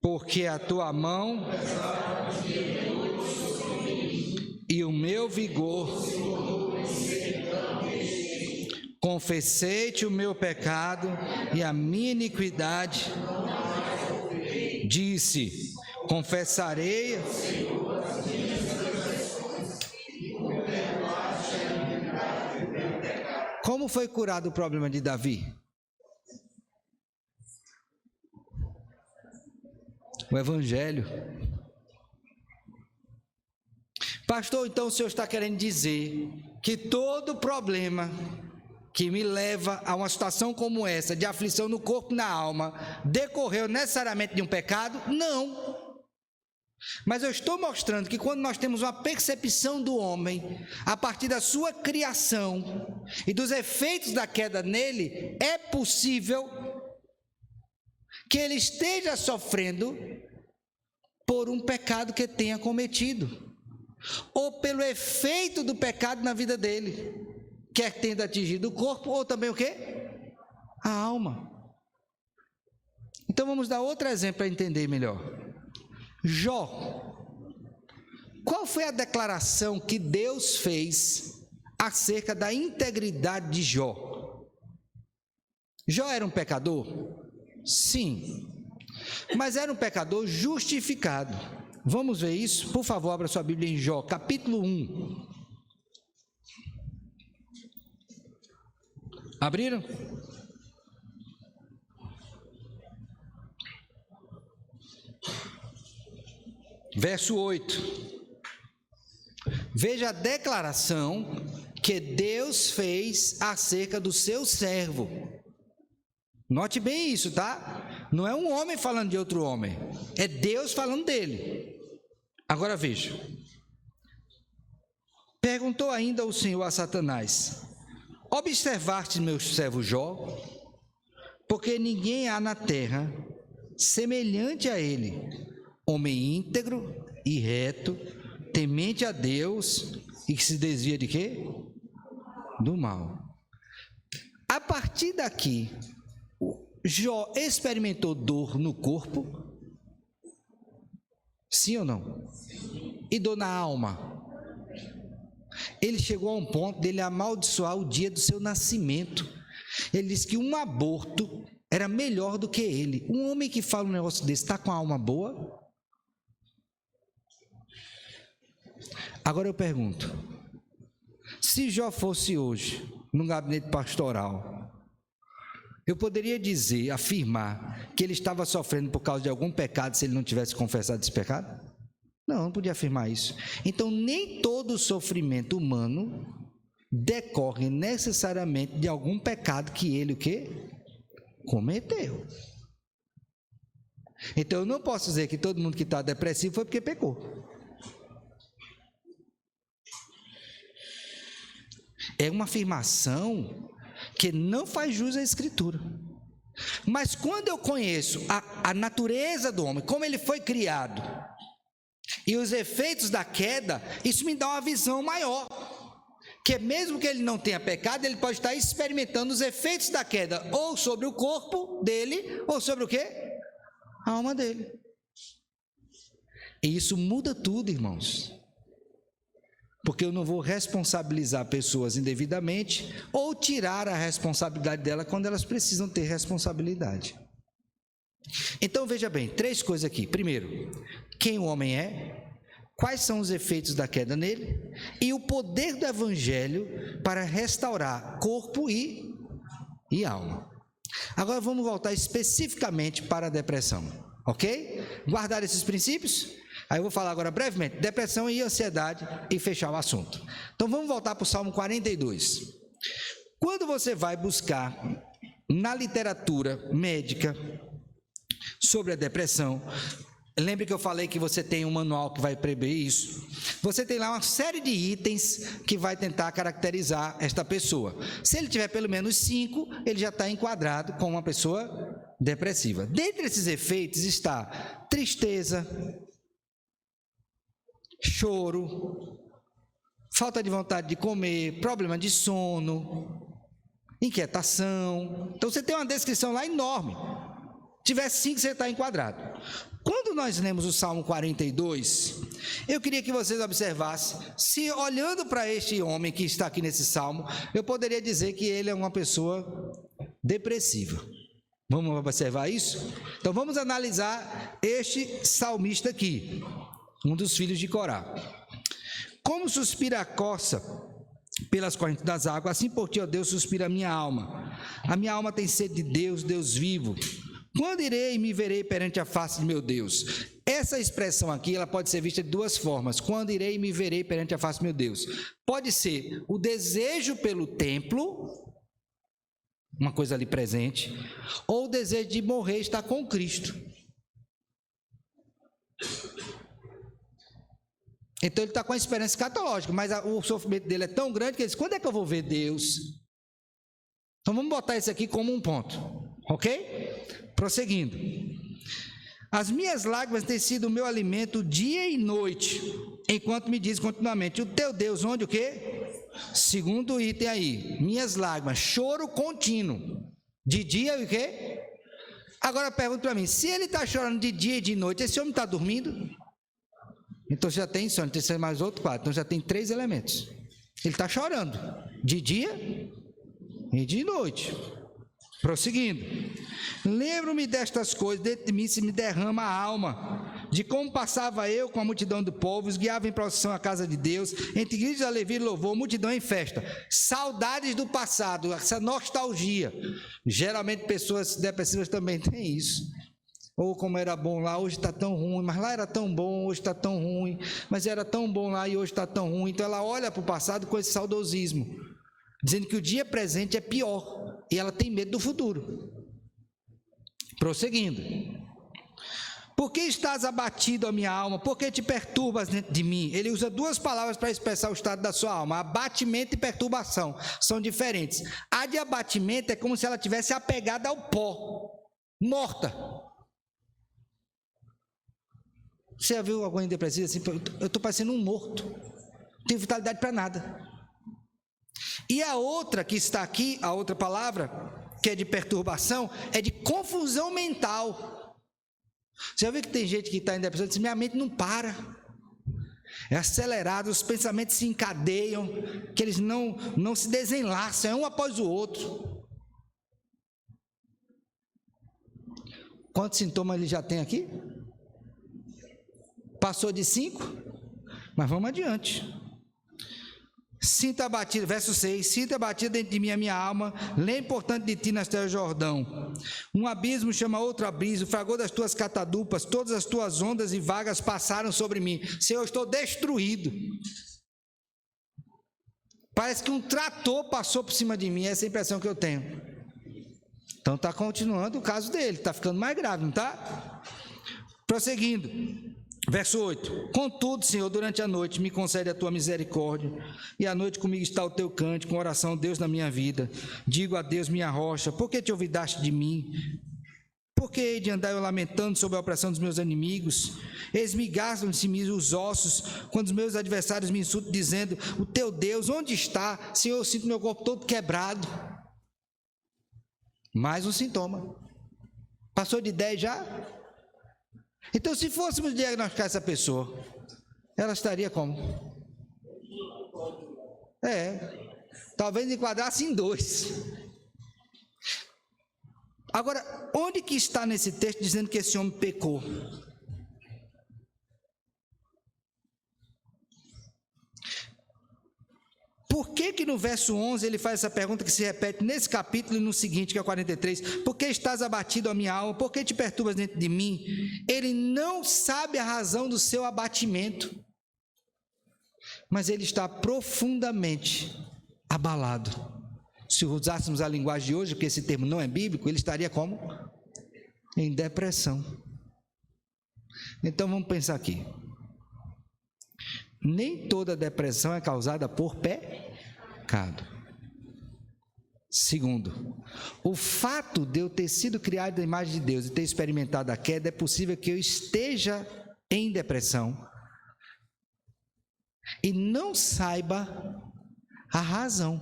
Porque a tua mão e o meu vigor, confessei-te o meu pecado e a minha iniquidade, disse, confessarei. Como foi curado o problema de Davi? O evangelho. Pastor, então o senhor está querendo dizer que todo problema que me leva a uma situação como essa, de aflição no corpo e na alma, decorreu necessariamente de um pecado? Não. Mas eu estou mostrando que quando nós temos uma percepção do homem, a partir da sua criação e dos efeitos da queda nele, é possível que ele esteja sofrendo por um pecado que tenha cometido, ou pelo efeito do pecado na vida dele, quer tendo atingido o corpo, ou também o quê? A alma. Então vamos dar outro exemplo para entender melhor. Jó. Qual foi a declaração que Deus fez acerca da integridade de Jó? Jó era um pecador? Sim. Mas era um pecador justificado. Vamos ver isso? Por favor, abra sua Bíblia em Jó, capítulo 1. Abriram? Verso 8. Veja a declaração que Deus fez acerca do seu servo. Note bem isso, tá? Não é um homem falando de outro homem, é Deus falando dele. Agora veja. Perguntou ainda o Senhor a Satanás: observaste meu servo Jó? Porque ninguém há na terra semelhante a ele, homem íntegro e reto, temente a Deus e que se desvia de quê? Do mal. A partir daqui, Jó experimentou dor no corpo? Sim ou não? E dor na alma? Ele chegou a um ponto dele amaldiçoar o dia do seu nascimento. Ele disse que um aborto era melhor do que ele. Um homem que fala um negócio desse está com a alma boa? Agora eu pergunto, se Jó fosse hoje num gabinete pastoral, eu poderia dizer, afirmar que ele estava sofrendo por causa de algum pecado se ele não tivesse confessado esse pecado? Não podia afirmar isso. Então, nem todo sofrimento humano decorre necessariamente de algum pecado que ele o quê? Cometeu. Então, eu não posso dizer que todo mundo que está depressivo foi porque pecou. É uma afirmação que não faz jus à Escritura. Mas quando eu conheço a natureza do homem, como ele foi criado, e os efeitos da queda, isso me dá uma visão maior. Que mesmo que ele não tenha pecado, ele pode estar experimentando os efeitos da queda, ou sobre o corpo dele, ou sobre o quê? A alma dele. E isso muda tudo, irmãos. Porque eu não vou responsabilizar pessoas indevidamente ou tirar a responsabilidade dela quando elas precisam ter responsabilidade. Então veja bem, 3 coisas aqui. Primeiro, quem o homem é, quais são os efeitos da queda nele e o poder do evangelho para restaurar corpo e alma. Agora vamos voltar especificamente para a depressão, ok? Guardar esses princípios? Aí eu vou falar agora brevemente, depressão e ansiedade e fechar o assunto. Então vamos voltar para o Salmo 42. Quando você vai buscar na literatura médica sobre a depressão, lembre que eu falei que você tem um manual que vai prever isso. Você tem lá uma série de itens que vai tentar caracterizar esta pessoa. Se ele tiver pelo menos 5, ele já está enquadrado como uma pessoa depressiva. Dentre esses efeitos está tristeza, choro, falta de vontade de comer, problema de sono, inquietação. Então você tem uma descrição lá enorme. Se tiver 5, você está enquadrado. Quando nós lemos o Salmo 42, eu queria que vocês observassem, se olhando para este homem que está aqui nesse Salmo, eu poderia dizer que ele é uma pessoa depressiva. Vamos observar isso? Então vamos analisar este salmista aqui, um dos filhos de Corá. Como suspira a corça pelas correntes das águas, assim por ti, ó Deus, suspira a minha alma. A minha alma tem sede de Deus, Deus vivo. Quando irei e me verei perante a face de meu Deus? Essa expressão aqui, ela pode ser vista de 2 formas. Quando irei e me verei perante a face de meu Deus? Pode ser o desejo pelo templo, uma coisa ali presente, ou o desejo de morrer e estar com Cristo. Então ele está com a esperança escatológica, mas o sofrimento dele é tão grande que ele diz, quando é que eu vou ver Deus? Então vamos botar isso aqui como um ponto, ok? Prosseguindo. As minhas lágrimas têm sido o meu alimento dia e noite, enquanto me diz continuamente, o teu Deus, onde o quê? Segundo item aí, minhas lágrimas, choro contínuo, de dia e o quê? Agora pergunta para mim, se ele está chorando de dia e de noite, esse homem está dormindo? Então já tem sono, tem mais outro quadro, então já tem 3 elementos. Ele está chorando, de dia e de noite. Prosseguindo. Lembro-me destas coisas, dentro de mim se me derrama a alma, de como passava eu com a multidão do povo, os guiava em procissão à casa de Deus, entre gritos de alegria e louvor, multidão em festa. Saudades do passado, essa nostalgia. Geralmente pessoas depressivas também têm isso. Ou como era bom lá, hoje está tão ruim, mas lá era tão bom, hoje está tão ruim, mas era tão bom lá e hoje está tão ruim. Então ela olha para o passado com esse saudosismo, dizendo que o dia presente é pior, e ela tem medo do futuro. Prosseguindo. Por que estás abatido, a minha alma? Por que te perturbas dentro de mim? Ele usa 2 palavras para expressar o estado da sua alma. Abatimento e perturbação são diferentes. A de abatimento é como se ela tivesse apegada ao pó, morta. Você já viu alguém depressivo assim? Eu estou parecendo um morto, não tenho vitalidade para nada. E a outra que está aqui, a outra palavra, que é de perturbação, é de confusão mental. Você já viu que tem gente que está em depressão e diz: minha mente não para, é acelerada, os pensamentos se encadeiam, que eles não se desenlaçam, é um após o outro. Quantos sintomas ele já tem aqui? Passou de 5? Mas vamos adiante. Sinta abatido, verso 6, sinta abatido dentro de mim a minha alma, lembra importante de ti nas terras do Jordão. Um abismo chama outro abismo, o fragor das tuas catadupas, todas as tuas ondas e vagas passaram sobre mim. Senhor, eu estou destruído. Parece que um trator passou por cima de mim, essa é a impressão que eu tenho. Então está continuando o caso dele, está ficando mais grave, não está? Prosseguindo. Verso 8, contudo, Senhor, durante a noite me concede a tua misericórdia, e à noite comigo está o teu cântico, com oração, Deus na minha vida. Digo a Deus, minha rocha, por que te olvidaste de mim? Por que hei de andar eu lamentando sobre a opressão dos meus inimigos? Eis-me gastam-se os ossos, quando os meus adversários me insultam, dizendo: o teu Deus, onde está? Senhor, eu sinto meu corpo todo quebrado. Mais um sintoma. Passou de 10 já? Então, se fôssemos diagnosticar essa pessoa, ela estaria como? Talvez enquadrasse em 2. Agora, onde que está nesse texto dizendo que esse homem pecou? Por que no verso 11 ele faz essa pergunta que se repete nesse capítulo e no seguinte, que é o 43? Por que estás abatido, a minha alma? Por que te perturbas dentro de mim? Ele não sabe a razão do seu abatimento, mas ele está profundamente abalado. Se usássemos a linguagem de hoje, porque esse termo não é bíblico, ele estaria como? Em depressão. Então vamos pensar aqui. Nem toda depressão é causada por pecado. Segundo, o fato de eu ter sido criado na imagem de Deus e ter experimentado a queda, é possível que eu esteja em depressão e não saiba a razão.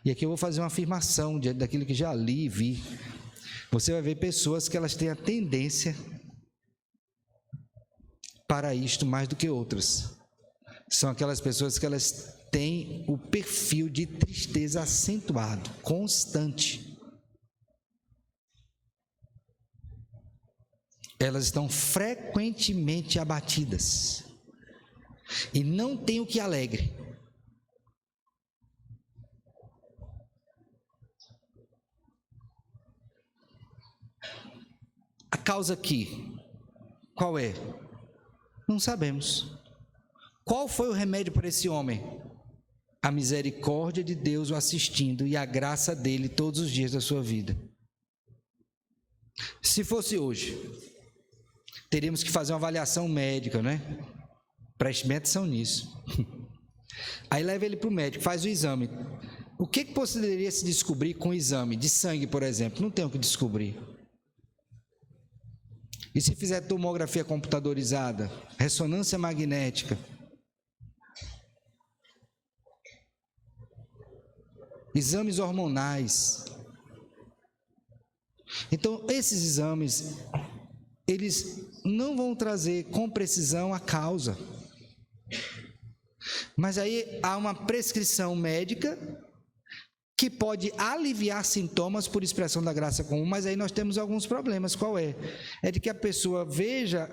E aqui eu vou fazer uma afirmação diante daquilo que já li e vi. Você vai ver pessoas que elas têm a tendência para isto mais do que outras. São aquelas pessoas que elas têm o perfil de tristeza acentuado, constante. Elas estão frequentemente abatidas e não tem o que alegre. A causa aqui, qual é? Não sabemos. Qual foi o remédio para esse homem? A misericórdia de Deus o assistindo e a graça dele todos os dias da sua vida. Se fosse hoje, teríamos que fazer uma avaliação médica, né? Preste atenção nisso. Aí leva ele para o médico, faz o exame. O que poderia se descobrir com o exame de sangue, por exemplo? Não tem o que descobrir. E se fizer tomografia computadorizada, ressonância magnética, exames hormonais. Então, esses exames, eles não vão trazer com precisão a causa. Mas aí há uma prescrição médica que pode aliviar sintomas por expressão da graça comum, mas aí nós temos alguns problemas. Qual é? É de que a pessoa veja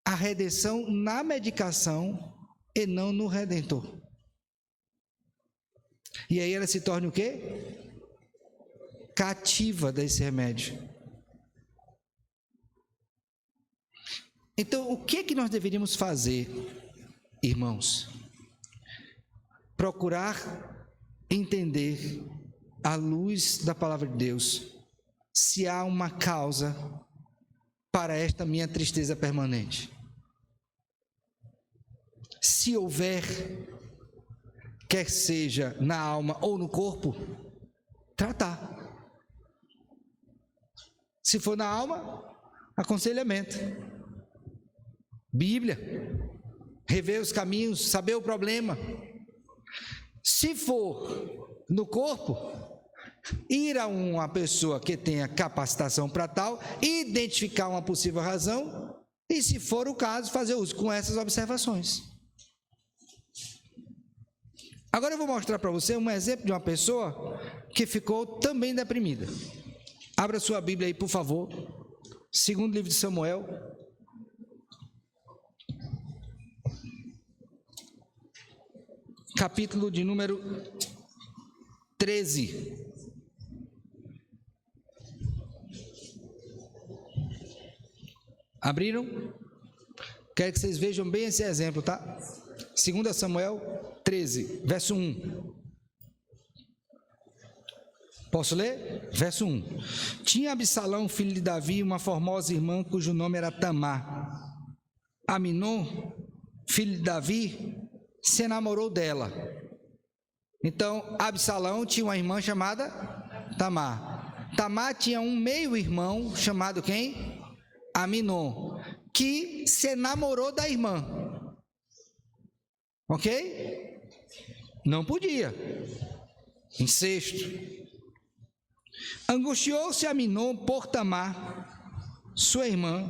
a redenção na medicação e não no Redentor. E aí ela se torna o quê? Cativa desse remédio. Então, o que nós deveríamos fazer, irmãos? Procurar entender, à luz da palavra de Deus, se há uma causa para esta minha tristeza permanente. Se houver, quer seja na alma ou no corpo, tratar. Se for na alma, aconselhamento. Bíblia, rever os caminhos, saber o problema. Se for no corpo, ir a uma pessoa que tenha capacitação para tal, identificar uma possível razão e, se for o caso, fazer uso com essas observações. Agora eu vou mostrar para você um exemplo de uma pessoa que ficou também deprimida. Abra sua Bíblia aí, por favor. Segundo livro de Samuel. Capítulo de número 13. Abriram? Quero que vocês vejam bem esse exemplo, tá? 2 Samuel 13, verso 1. Posso ler? Verso 1. Tinha Absalão, filho de Davi, uma formosa irmã cujo nome era Tamar. Aminon, filho de Davi, se enamorou dela. Então, Absalão tinha uma irmã chamada Tamar. Tamar tinha um meio-irmão chamado quem? Aminon, que se enamorou da irmã. Ok? Não podia. Incesto. Angustiou-se Aminon por Tamar, sua irmã,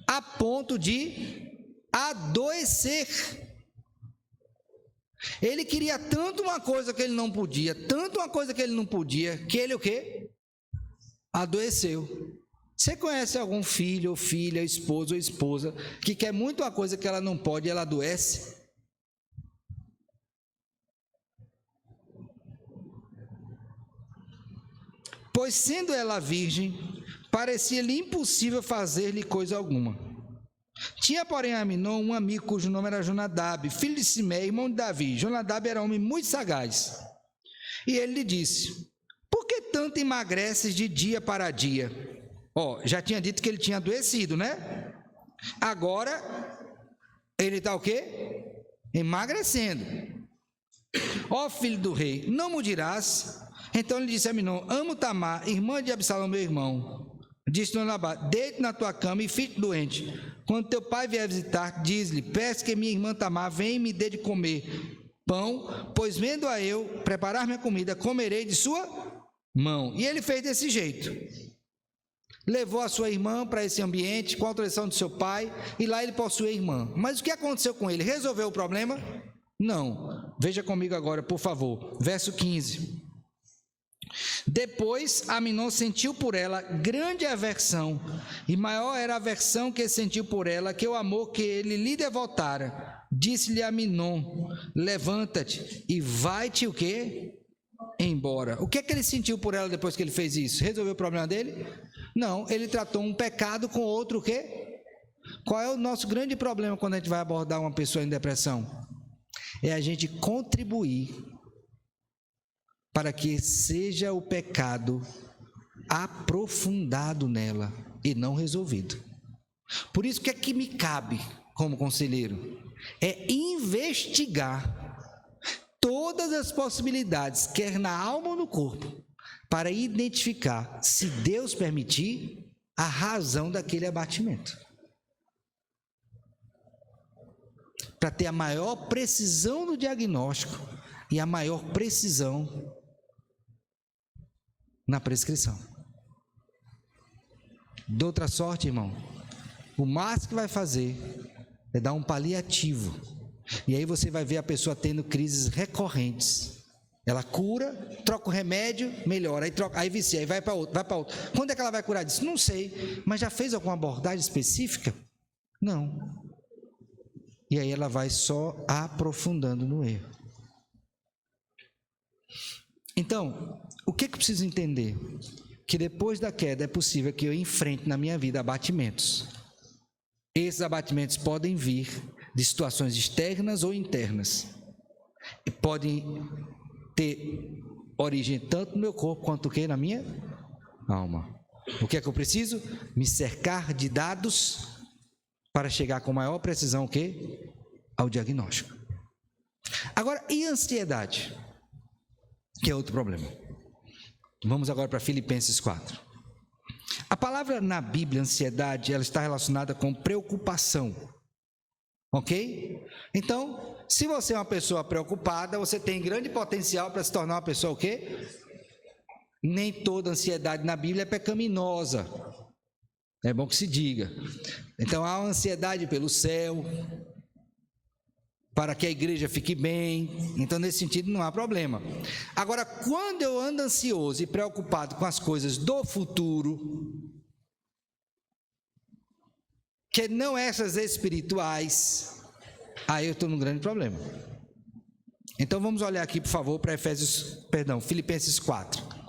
a ponto de adoecer. Ele queria tanto uma coisa que ele não podia, tanto uma coisa que ele não podia, que ele o quê? Adoeceu. Você conhece algum filho ou filha, esposo ou esposa, que quer muito uma coisa que ela não pode e ela adoece? Pois sendo ela virgem, parecia-lhe impossível fazer-lhe coisa alguma. Tinha, porém, Aminon um amigo cujo nome era Jonadab, filho de Simei, irmão de Davi. Jonadab era homem muito sagaz. E ele lhe disse: por que tanto emagreces de dia para dia? Já tinha dito que ele tinha adoecido, né? Agora, ele está o quê? Emagrecendo. Filho do rei, não me dirás? Então ele disse a Aminon: amo Tamar, irmã de Absalão, meu irmão. Disse Jonadab: deite na tua cama e fique doente. Quando teu pai vier visitar, diz-lhe: peço que minha irmã Tamar venha e me dê de comer pão, pois vendo-a eu preparar minha comida, comerei de sua mão. E ele fez desse jeito. Levou a sua irmã para esse ambiente, com a autorização do seu pai, e lá ele possui a irmã. Mas o que aconteceu com ele? Resolveu o problema? Não. Veja comigo agora, por favor. Verso 15. Depois, Aminon sentiu por ela grande aversão, e maior era a aversão que sentiu por ela, que o amor que ele lhe devotara. Disse-lhe Aminon: levanta-te e vai-te o quê? Embora. O que é que ele sentiu por ela depois que ele fez isso? Resolveu o problema dele? Não, ele tratou um pecado com outro o quê? Qual é o nosso grande problema quando a gente vai abordar uma pessoa em depressão? É a gente contribuir para que seja o pecado aprofundado nela e não resolvido. Por isso, o que é que me cabe como conselheiro? É investigar todas as possibilidades, quer na alma ou no corpo, para identificar, se Deus permitir, a razão daquele abatimento. Para ter a maior precisão no diagnóstico e a maior precisão na prescrição. De outra sorte, irmão, o máximo que vai fazer é dar um paliativo. E aí você vai ver a pessoa tendo crises recorrentes. Ela cura, troca o remédio, melhora, aí vicia, aí vai para outro. Quando é que ela vai curar disso? Não sei, mas já fez alguma abordagem específica? Não. E aí ela vai só aprofundando no erro. Então, o que eu preciso entender? Que depois da queda é possível que eu enfrente na minha vida abatimentos. Esses abatimentos podem vir de situações externas ou internas. E podem ter origem tanto no meu corpo quanto que na minha alma. O que é que eu preciso? Me cercar de dados para chegar com maior precisão ao diagnóstico. Agora, e a ansiedade? Que é outro problema. Vamos agora para Filipenses 4. A palavra na Bíblia, ansiedade, ela está relacionada com preocupação. Ok? Então, se você é uma pessoa preocupada, você tem grande potencial para se tornar uma pessoa o quê? Nem toda ansiedade na Bíblia é pecaminosa. É bom que se diga. Então, há uma ansiedade pelo céu, para que a igreja fique bem. Então, nesse sentido, não há problema. Agora, quando eu ando ansioso e preocupado com as coisas do futuro, que não essas espirituais, aí eu estou num grande problema. Então, vamos olhar aqui, por favor, para Filipenses 4.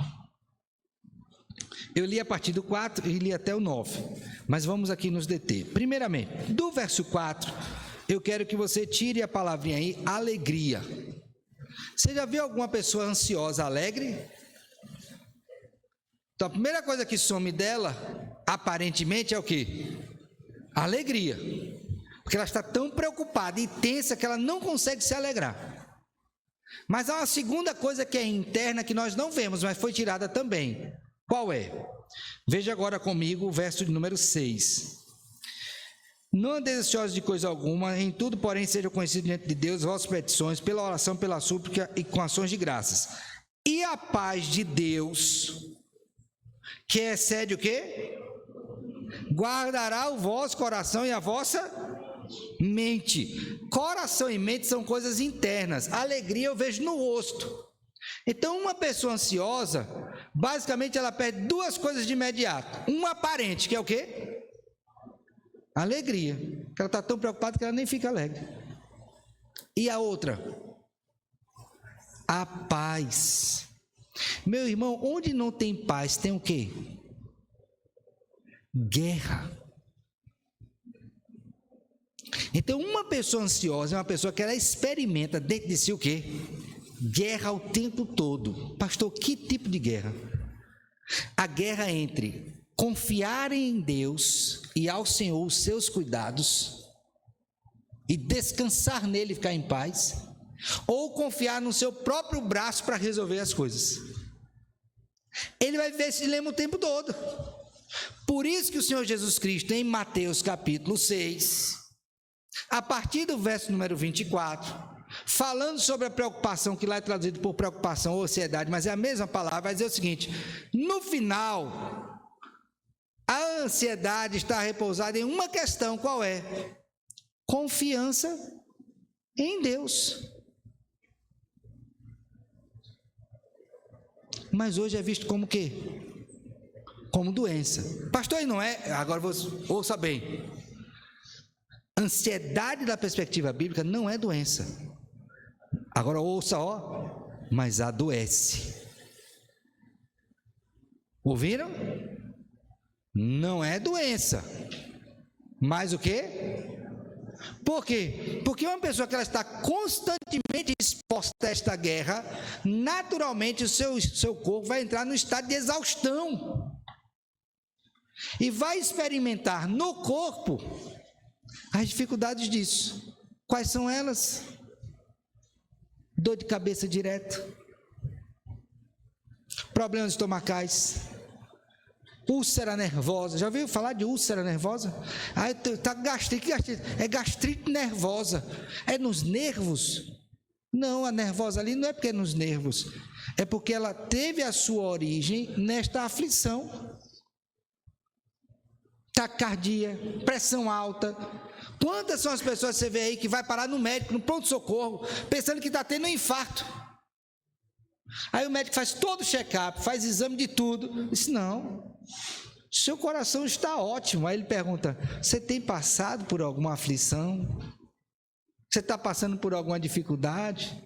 Eu li a partir do 4 e li até o 9, mas vamos aqui nos deter. Primeiramente, do verso 4, eu quero que você tire a palavrinha aí, alegria. Você já viu alguma pessoa ansiosa alegre? Então, a primeira coisa que some dela, aparentemente, é o quê? Alegria. Porque ela está tão preocupada e tensa que ela não consegue se alegrar. Mas há uma segunda coisa que é interna, que nós não vemos, mas foi tirada também. Qual é? Veja agora comigo o verso de número 6. Não andeis ansiosos de coisa alguma, em tudo, porém, sejam conhecidos diante de Deus vossas petições, pela oração, pela súplica e com ações de graças. E a paz de Deus, que excede o quê? Guardará o vosso coração e a vossa mente. Coração e mente são coisas internas. Alegria eu vejo no rosto. Então, uma pessoa ansiosa, basicamente ela perde duas coisas de imediato. Uma aparente, que é o quê? Alegria. Ela está tão preocupada que ela nem fica alegre. E a outra? A paz. Meu irmão, onde não tem paz, tem o quê? Guerra. Então, uma pessoa ansiosa é uma pessoa que ela experimenta dentro de si o quê? Guerra o tempo todo. Pastor, que tipo de guerra? A guerra entre confiar em Deus e ao Senhor os seus cuidados e descansar nele e ficar em paz, ou confiar no seu próprio braço para resolver as coisas. Ele vai viver esse dilema o tempo todo. Por isso que o Senhor Jesus Cristo, em Mateus capítulo 6, a partir do verso número 24, falando sobre a preocupação, que lá é traduzido por preocupação ou ansiedade, mas é a mesma palavra, vai dizer o seguinte: no final, a ansiedade está repousada em uma questão, qual é? Confiança em Deus. Mas hoje é visto como o quê? Como doença. Pastor, e não é? Agora ouça bem. Ansiedade da perspectiva bíblica não é doença. Agora ouça, mas adoece. Ouviram? Não é doença. Mas o quê? Por quê? Porque uma pessoa que ela está constantemente exposta a esta guerra, naturalmente o seu corpo vai entrar no estado de exaustão. E vai experimentar no corpo as dificuldades disso. Quais são elas? Dor de cabeça direta, problemas estomacais, úlcera nervosa. Já ouviu falar de úlcera nervosa? Tá gastrite, é gastrite nervosa. É nos nervos? Não, a nervosa ali não é porque é nos nervos, é porque ela teve a sua origem nesta aflição. Taquicardia, pressão alta. Quantas são as pessoas que você vê aí que vai parar no médico, no pronto-socorro, pensando que está tendo um infarto? Aí o médico faz todo o check-up, faz exame de tudo. Diz: não, seu coração está ótimo. Aí ele pergunta: você tem passado por alguma aflição? Você está passando por alguma dificuldade?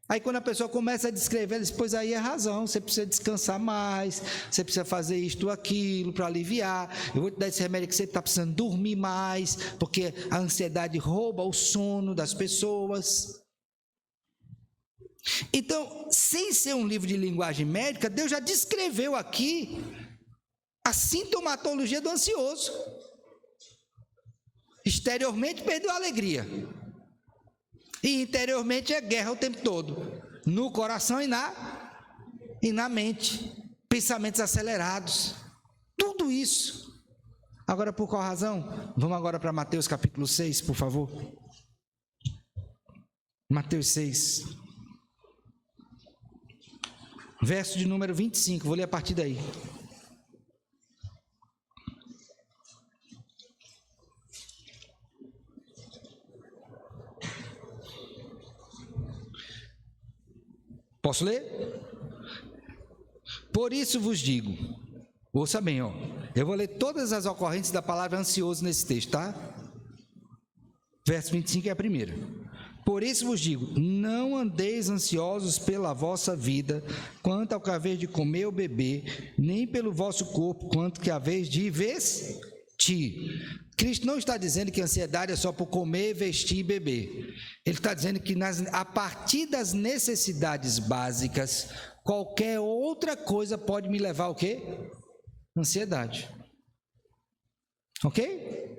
Aí quando a pessoa começa a descrever, ele diz: pois aí é razão, você precisa descansar mais, você precisa fazer isto ou aquilo para aliviar, eu vou te dar esse remédio que você está precisando dormir mais, porque a ansiedade rouba o sono das pessoas. Então, sem ser um livro de linguagem médica, Deus já descreveu aqui a sintomatologia do ansioso. Exteriormente perdeu a alegria, e interiormente é guerra o tempo todo, no coração e na mente, pensamentos acelerados, tudo isso. Agora, por qual razão? Vamos agora para Mateus capítulo 6, por favor. Mateus 6. verso de número 25, vou ler a partir daí. Posso ler? Por isso vos digo, ouça bem, eu vou ler todas as ocorrências da palavra ansioso nesse texto, tá? Verso 25 é a primeira. Por isso vos digo, não andeis ansiosos pela vossa vida, quanto ao que haveis de comer ou beber, nem pelo vosso corpo, quanto que haveis de vestir. Cristo não está dizendo que a ansiedade é só por comer, vestir e beber. Ele está dizendo que a partir das necessidades básicas, qualquer outra coisa pode me levar ao quê? Ansiedade. Ok?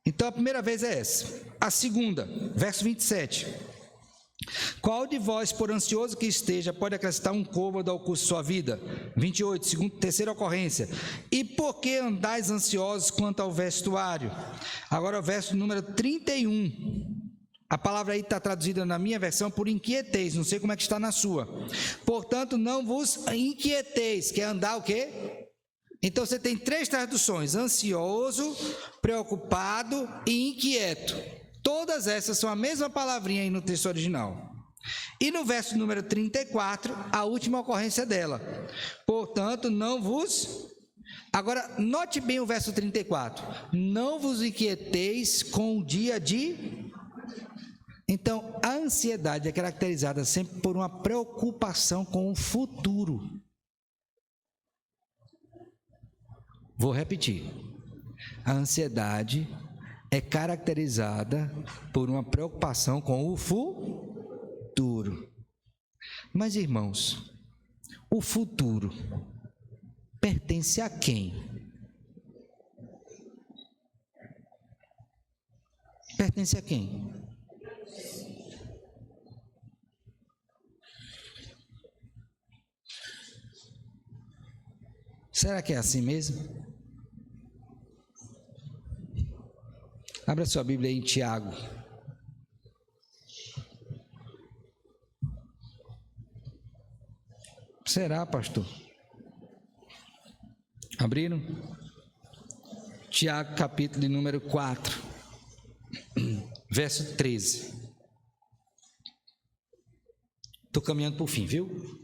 Então a primeira vez é essa. A segunda, verso 27. Qual de vós, por ansioso que esteja, pode acrescentar um côvado ao curso de sua vida? 28, terceira ocorrência. E por que andais ansiosos quanto ao vestuário? Agora o verso número 31. A palavra aí está traduzida na minha versão por inquieteis, não sei como é que está na sua. Portanto, não vos inquieteis, que é andar o quê? Então você tem três traduções: ansioso, preocupado e inquieto. Todas essas são a mesma palavrinha aí no texto original. E no verso número 34, a última ocorrência dela. Portanto, não vos... Agora, note bem o verso 34. Não vos inquieteis com o dia de... Então, a ansiedade é caracterizada sempre por uma preocupação com o futuro. Vou repetir. A ansiedade é caracterizada por uma preocupação com o futuro. Mas, irmãos, o futuro pertence a quem? Pertence a quem? Será que é assim mesmo? Abra sua Bíblia aí em Tiago. Será, pastor? Abriram? Tiago, capítulo de número 4, verso 13. Estou caminhando para o fim, viu?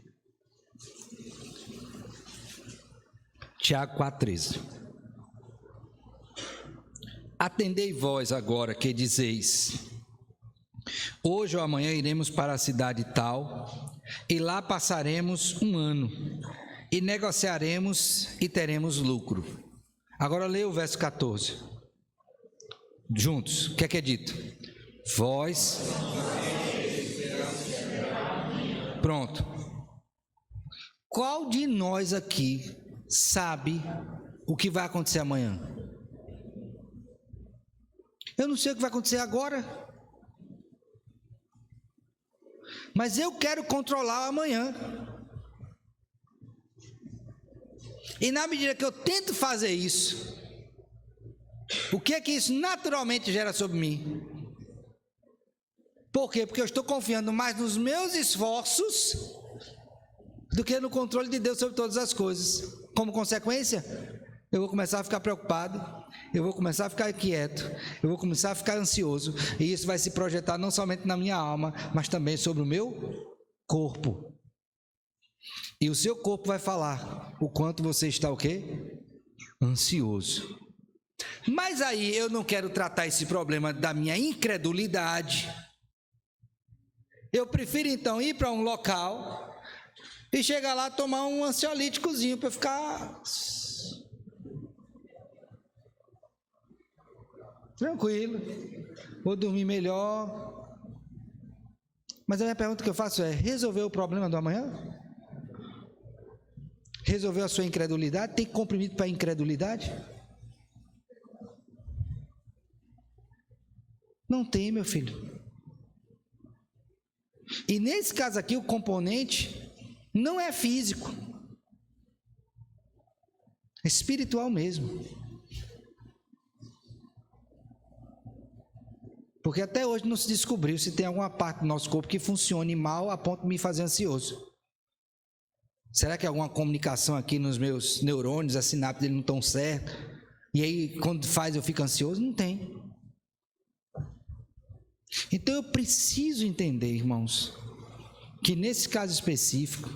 Tiago 4, 13. Atendei vós agora que dizeis: hoje ou amanhã iremos para a cidade tal, e lá passaremos um ano, e negociaremos e teremos lucro. Agora leia o verso 14. Juntos, o que é dito? Vós... Pronto. Qual de nós aqui sabe o que vai acontecer amanhã? Eu não sei o que vai acontecer agora, mas eu quero controlar o amanhã. E na medida que eu tento fazer isso, o que é que isso naturalmente gera sobre mim? Por quê? Porque eu estou confiando mais nos meus esforços do que no controle de Deus sobre todas as coisas. Como consequência, eu vou começar a ficar preocupado, eu vou começar a ficar quieto, eu vou começar a ficar ansioso, e isso vai se projetar não somente na minha alma, mas também sobre o meu corpo. E o seu corpo vai falar o quanto você está o quê? Ansioso. Mas aí eu não quero tratar esse problema da minha incredulidade. Eu prefiro então ir para um local e chegar lá tomar um ansiolíticozinho para ficar tranquilo, vou dormir melhor. Mas a minha pergunta que eu faço é: resolveu o problema do amanhã? Resolveu a sua incredulidade? Tem comprimido para a incredulidade? Não tem, meu filho. E nesse caso aqui, o componente não é físico, é espiritual mesmo. Porque até hoje não se descobriu se tem alguma parte do nosso corpo que funcione mal a ponto de me fazer ansioso. Será que alguma comunicação aqui nos meus neurônios, as sinapses dele não estão certas? E aí, quando faz, eu fico ansioso? Não tem. Então, eu preciso entender, irmãos, que nesse caso específico,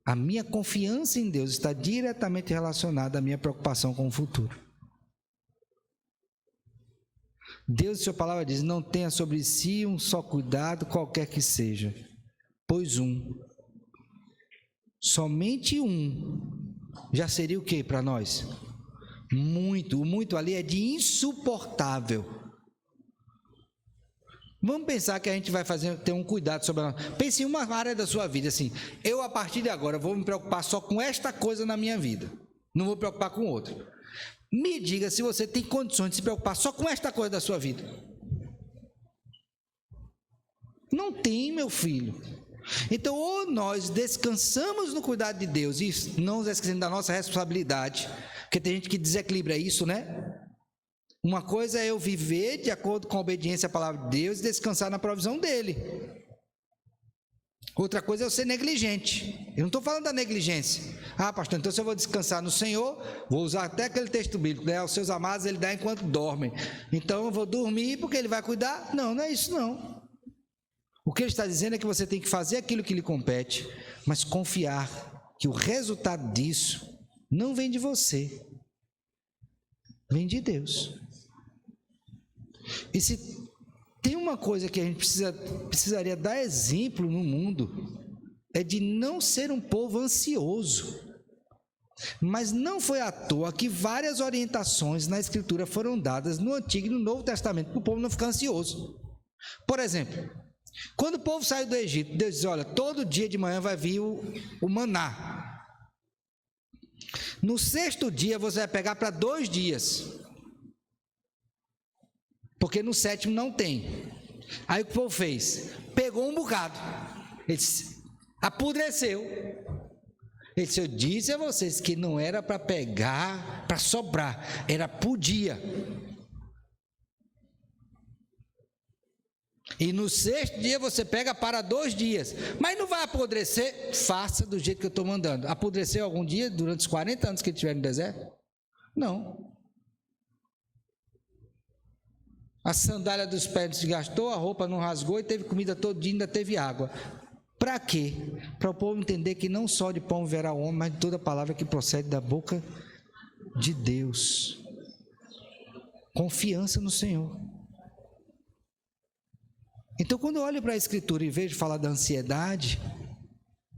a minha confiança em Deus está diretamente relacionada à minha preocupação com o futuro. Deus, sua palavra diz, não tenha sobre si um só cuidado, qualquer que seja, pois somente um, já seria o que para nós? Muito, o muito ali é de insuportável. Vamos pensar que a gente vai ter um cuidado sobre a... Pense em uma área da sua vida, assim, eu a partir de agora vou me preocupar só com esta coisa na minha vida, não vou me preocupar com outra. Me diga se você tem condições de se preocupar só com esta coisa da sua vida. Não tem, meu filho. Então, ou nós descansamos no cuidado de Deus e não nos esquecendo da nossa responsabilidade, porque tem gente que desequilibra isso, né? Uma coisa é eu viver de acordo com a obediência à palavra de Deus e descansar na provisão dele. Outra coisa é eu ser negligente. Eu não estou falando da negligência. Ah, pastor, então se eu vou descansar no Senhor, vou usar até aquele texto bíblico, né? Os seus amados ele dá enquanto dormem. Então eu vou dormir porque ele vai cuidar? Não, não é isso não. O que ele está dizendo é que você tem que fazer aquilo que lhe compete, mas confiar que o resultado disso não vem de você, vem de Deus. E se tem uma coisa que a gente precisaria dar exemplo no mundo, é de não ser um povo ansioso. Mas não foi à toa que várias orientações na Escritura foram dadas no Antigo e no Novo Testamento, para o povo não ficar ansioso. Por exemplo, quando o povo saiu do Egito, Deus diz, olha, todo dia de manhã vai vir o maná. No sexto dia você vai pegar para 2 dias. Porque no sétimo não tem. Aí o que o povo fez? Pegou um bocado. Ele disse, apodreceu. Ele disse, eu disse a vocês que não era para pegar, para sobrar, era por dia. E no sexto dia você pega para 2 dias. Mas não vai apodrecer? Faça do jeito que eu estou mandando. Apodreceu algum dia durante os 40 anos que ele estiver no deserto? Não. A sandália dos pés se gastou, a roupa não rasgou e teve comida todo dia, ainda teve água. Para quê? Para o povo entender que não só de pão viverá o homem, mas de toda palavra que procede da boca de Deus. Confiança no Senhor. Então, quando eu olho para a Escritura e vejo falar da ansiedade,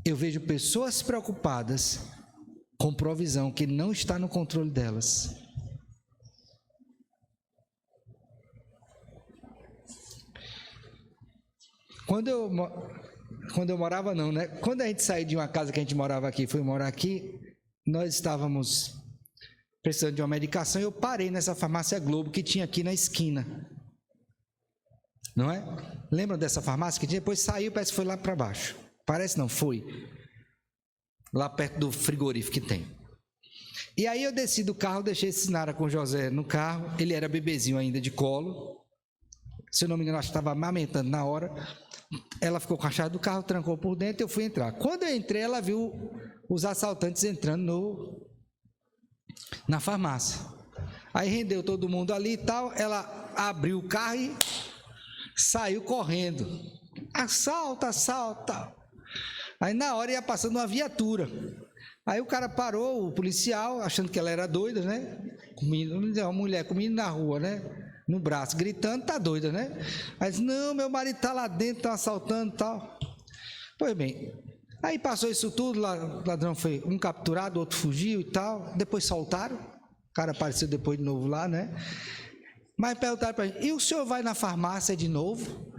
eu vejo pessoas preocupadas com provisão que não está no controle delas. Quando eu morava não, né? Quando a gente saiu de uma casa que a gente morava aqui, foi morar aqui, nós estávamos precisando de uma medicação e eu parei nessa farmácia Globo que tinha aqui na esquina. Não é? Lembram dessa farmácia que tinha? Depois saiu, parece que foi lá para baixo. Parece não, foi. Lá perto do frigorífico que tem. E aí eu desci do carro, deixei esse Sinara com o José no carro, ele era bebezinho ainda de colo. Se eu não me engano, acho que estava amamentando na hora. Ela ficou com a chave do carro, trancou por dentro, eu fui entrar. Quando eu entrei, ela viu os assaltantes entrando na farmácia. Aí rendeu todo mundo ali e tal, ela abriu o carro e saiu correndo. Assalta, assalta. Aí na hora ia passando uma viatura. Aí o cara parou, o policial, achando que ela era doida, né? Uma mulher com menino na rua, né? No braço, gritando, tá doida, né? Aí disse, não, meu marido tá lá dentro, tá assaltando e tal. Pois bem, aí passou isso tudo, o ladrão foi um capturado, outro fugiu e tal, depois soltaram, o cara apareceu depois de novo lá, né? Mas perguntaram para ele, e o senhor vai na farmácia de novo?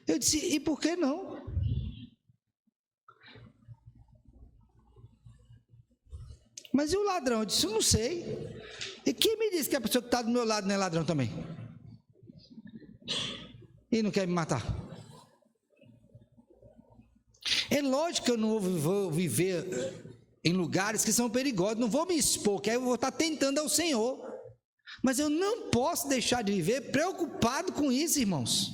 Eu disse, e por que não? Mas e o ladrão? Eu disse, eu não sei. E quem me disse que a pessoa que está do meu lado não é ladrão também? E não quer me matar? É lógico que eu não vou viver em lugares que são perigosos, não vou me expor, que aí eu vou estar tentando ao Senhor. Mas eu não posso deixar de viver preocupado com isso, irmãos.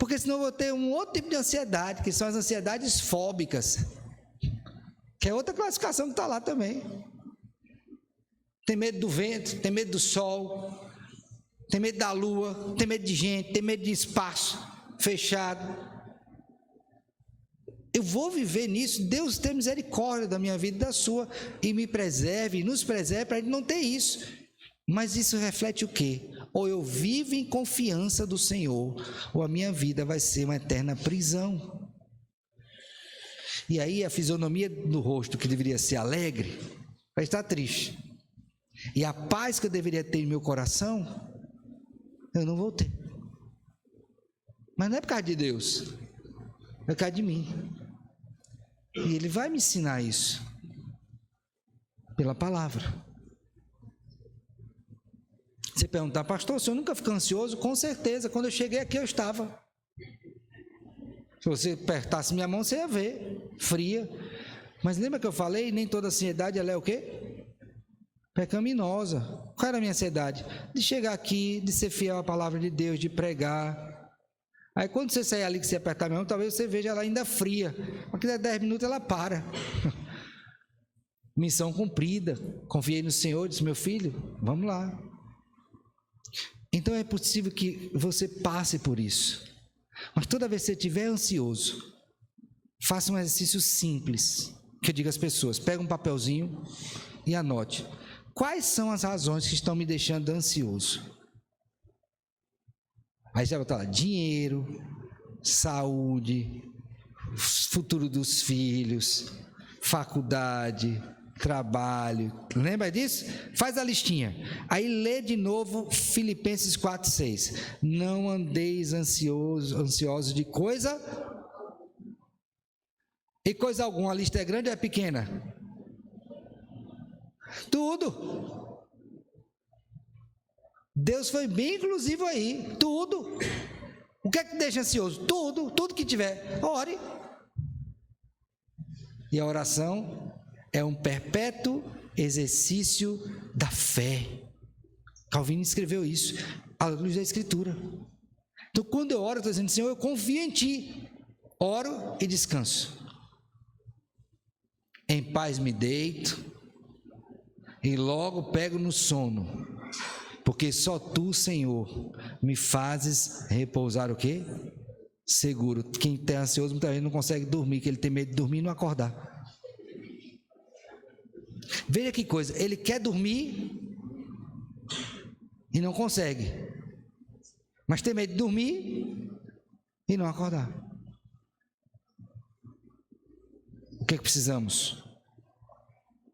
Porque senão eu vou ter um outro tipo de ansiedade, que são as ansiedades fóbicas, que é outra classificação que está lá também. Tem medo do vento, tem medo do sol, tem medo da lua, tem medo de gente, tem medo de espaço fechado. Eu vou viver nisso. Deus tenha misericórdia da minha vida e da sua, e me preserve, e nos preserve para a gente não ter isso. Mas isso reflete o quê? Ou eu vivo em confiança do Senhor, ou a minha vida vai ser uma eterna prisão. E aí a fisionomia do rosto, que deveria ser alegre, vai estar triste. E a paz que eu deveria ter em meu coração, eu não vou ter. Mas não é por causa de Deus, é por causa de mim. E Ele vai me ensinar isso pela palavra. Você perguntar, pastor, o senhor nunca ficou ansioso? Com certeza, quando eu cheguei aqui eu estava. Se você apertasse minha mão, você ia ver, fria. Mas lembra que eu falei, nem toda ansiedade ela é o quê? Pecaminosa. Qual era a minha ansiedade? De chegar aqui, de ser fiel à palavra de Deus, de pregar. Aí quando você sair ali, que você apertar minha mão, talvez você veja ela ainda fria. Porque daqui a 10 minutos ela para. Missão cumprida. Confiei no Senhor, disse, meu filho, vamos lá. Então é possível que você passe por isso. Mas toda vez que você estiver ansioso, faça um exercício simples, que eu digo às pessoas, pega um papelzinho e anote. Quais são as razões que estão me deixando ansioso? Aí você vai botar lá, dinheiro, saúde, futuro dos filhos, faculdade, trabalho. Lembra disso? Faz a listinha. Aí lê de novo Filipenses 4:6. Não andeis ansiosos de coisa. E coisa alguma. A lista é grande ou é pequena? Tudo. Deus foi bem inclusivo aí. Tudo. O que é que te deixa ansioso? Tudo que tiver. Ore. E a oração é um perpétuo exercício da fé. Calvino escreveu isso à luz da Escritura. Então, quando eu oro, eu estou dizendo, Senhor, eu confio em Ti. Oro e descanso. Em paz me deito e logo pego no sono, porque só Tu, Senhor, me fazes repousar o quê? Seguro. Quem está ansioso muitas vezes não consegue dormir, que ele tem medo de dormir e não acordar. Veja que coisa, ele quer dormir e não consegue, mas tem medo de dormir e não acordar. O que é que precisamos?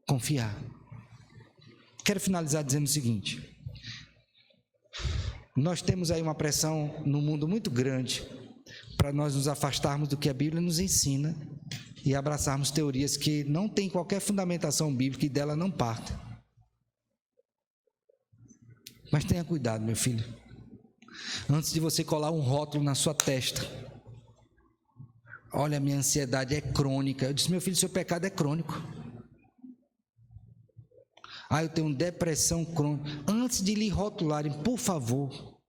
Confiar. Quero finalizar dizendo o seguinte: nós temos aí uma pressão no mundo muito grande para nós nos afastarmos do que a Bíblia nos ensina e abraçarmos teorias que não têm qualquer fundamentação bíblica e dela não partem. Mas tenha cuidado, meu filho. Antes de você colar um rótulo na sua testa, olha, minha ansiedade é crônica. Eu disse, meu filho, seu pecado é crônico. Eu tenho depressão crônica. Antes de lhe rotularem, por favor,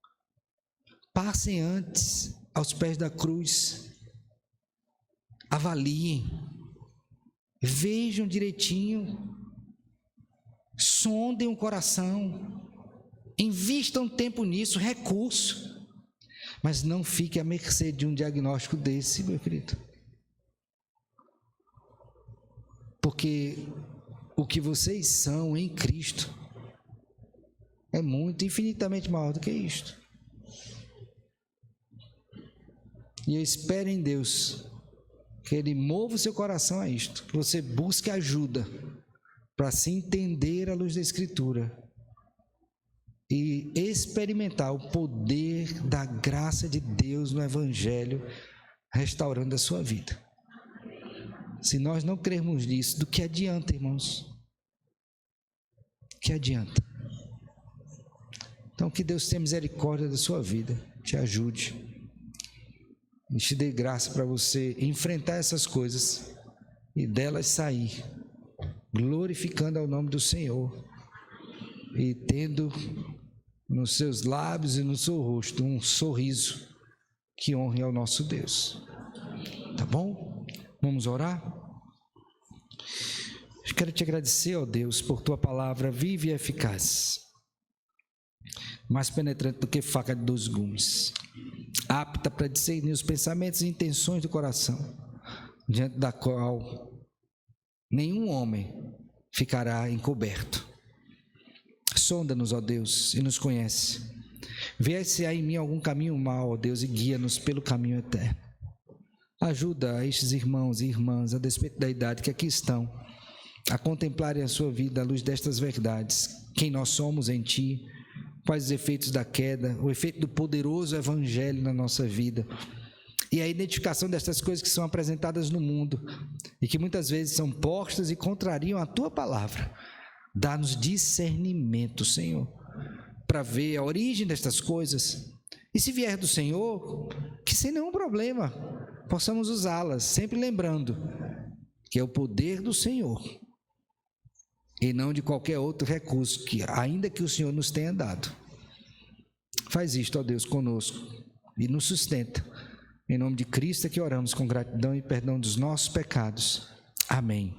passem antes aos pés da cruz. Avaliem, vejam direitinho, sondem o coração, invistam tempo nisso, recurso, mas não fique à mercê de um diagnóstico desse, meu querido. Porque o que vocês são em Cristo é muito, infinitamente maior do que isto. E eu espero em Deus que Ele mova o seu coração a isto, que você busque ajuda para se entender à luz da Escritura e experimentar o poder da graça de Deus no Evangelho, restaurando a sua vida. Se nós não crermos nisso, do que adianta, irmãos? Que adianta? Então, que Deus tenha misericórdia da sua vida, te ajude e te dê graça para você enfrentar essas coisas e delas sair, glorificando ao nome do Senhor e tendo nos seus lábios e no seu rosto um sorriso que honre ao nosso Deus. Tá bom? Vamos orar? Eu quero te agradecer, ó Deus, por tua palavra viva e eficaz, mais penetrante do que faca de 2 gumes, apta para discernir os pensamentos e intenções do coração, diante da qual nenhum homem ficará encoberto. Sonda-nos, ó Deus, e nos conhece. Vê se há em mim algum caminho mau, ó Deus, e guia-nos pelo caminho eterno. Ajuda a estes irmãos e irmãs, a despeito da idade que aqui estão, a contemplarem a sua vida à luz destas verdades, quem nós somos em Ti, quais os efeitos da queda, o efeito do poderoso Evangelho na nossa vida, e a identificação destas coisas que são apresentadas no mundo, e que muitas vezes são postas e contrariam a Tua palavra. Dá-nos discernimento, Senhor, para ver a origem destas coisas, e se vier do Senhor, que sem nenhum problema possamos usá-las, sempre lembrando que é o poder do Senhor, e não de qualquer outro recurso, que ainda que o Senhor nos tenha dado. Faz isto, ó Deus, conosco, e nos sustenta. Em nome de Cristo é que oramos com gratidão e perdão dos nossos pecados. Amém.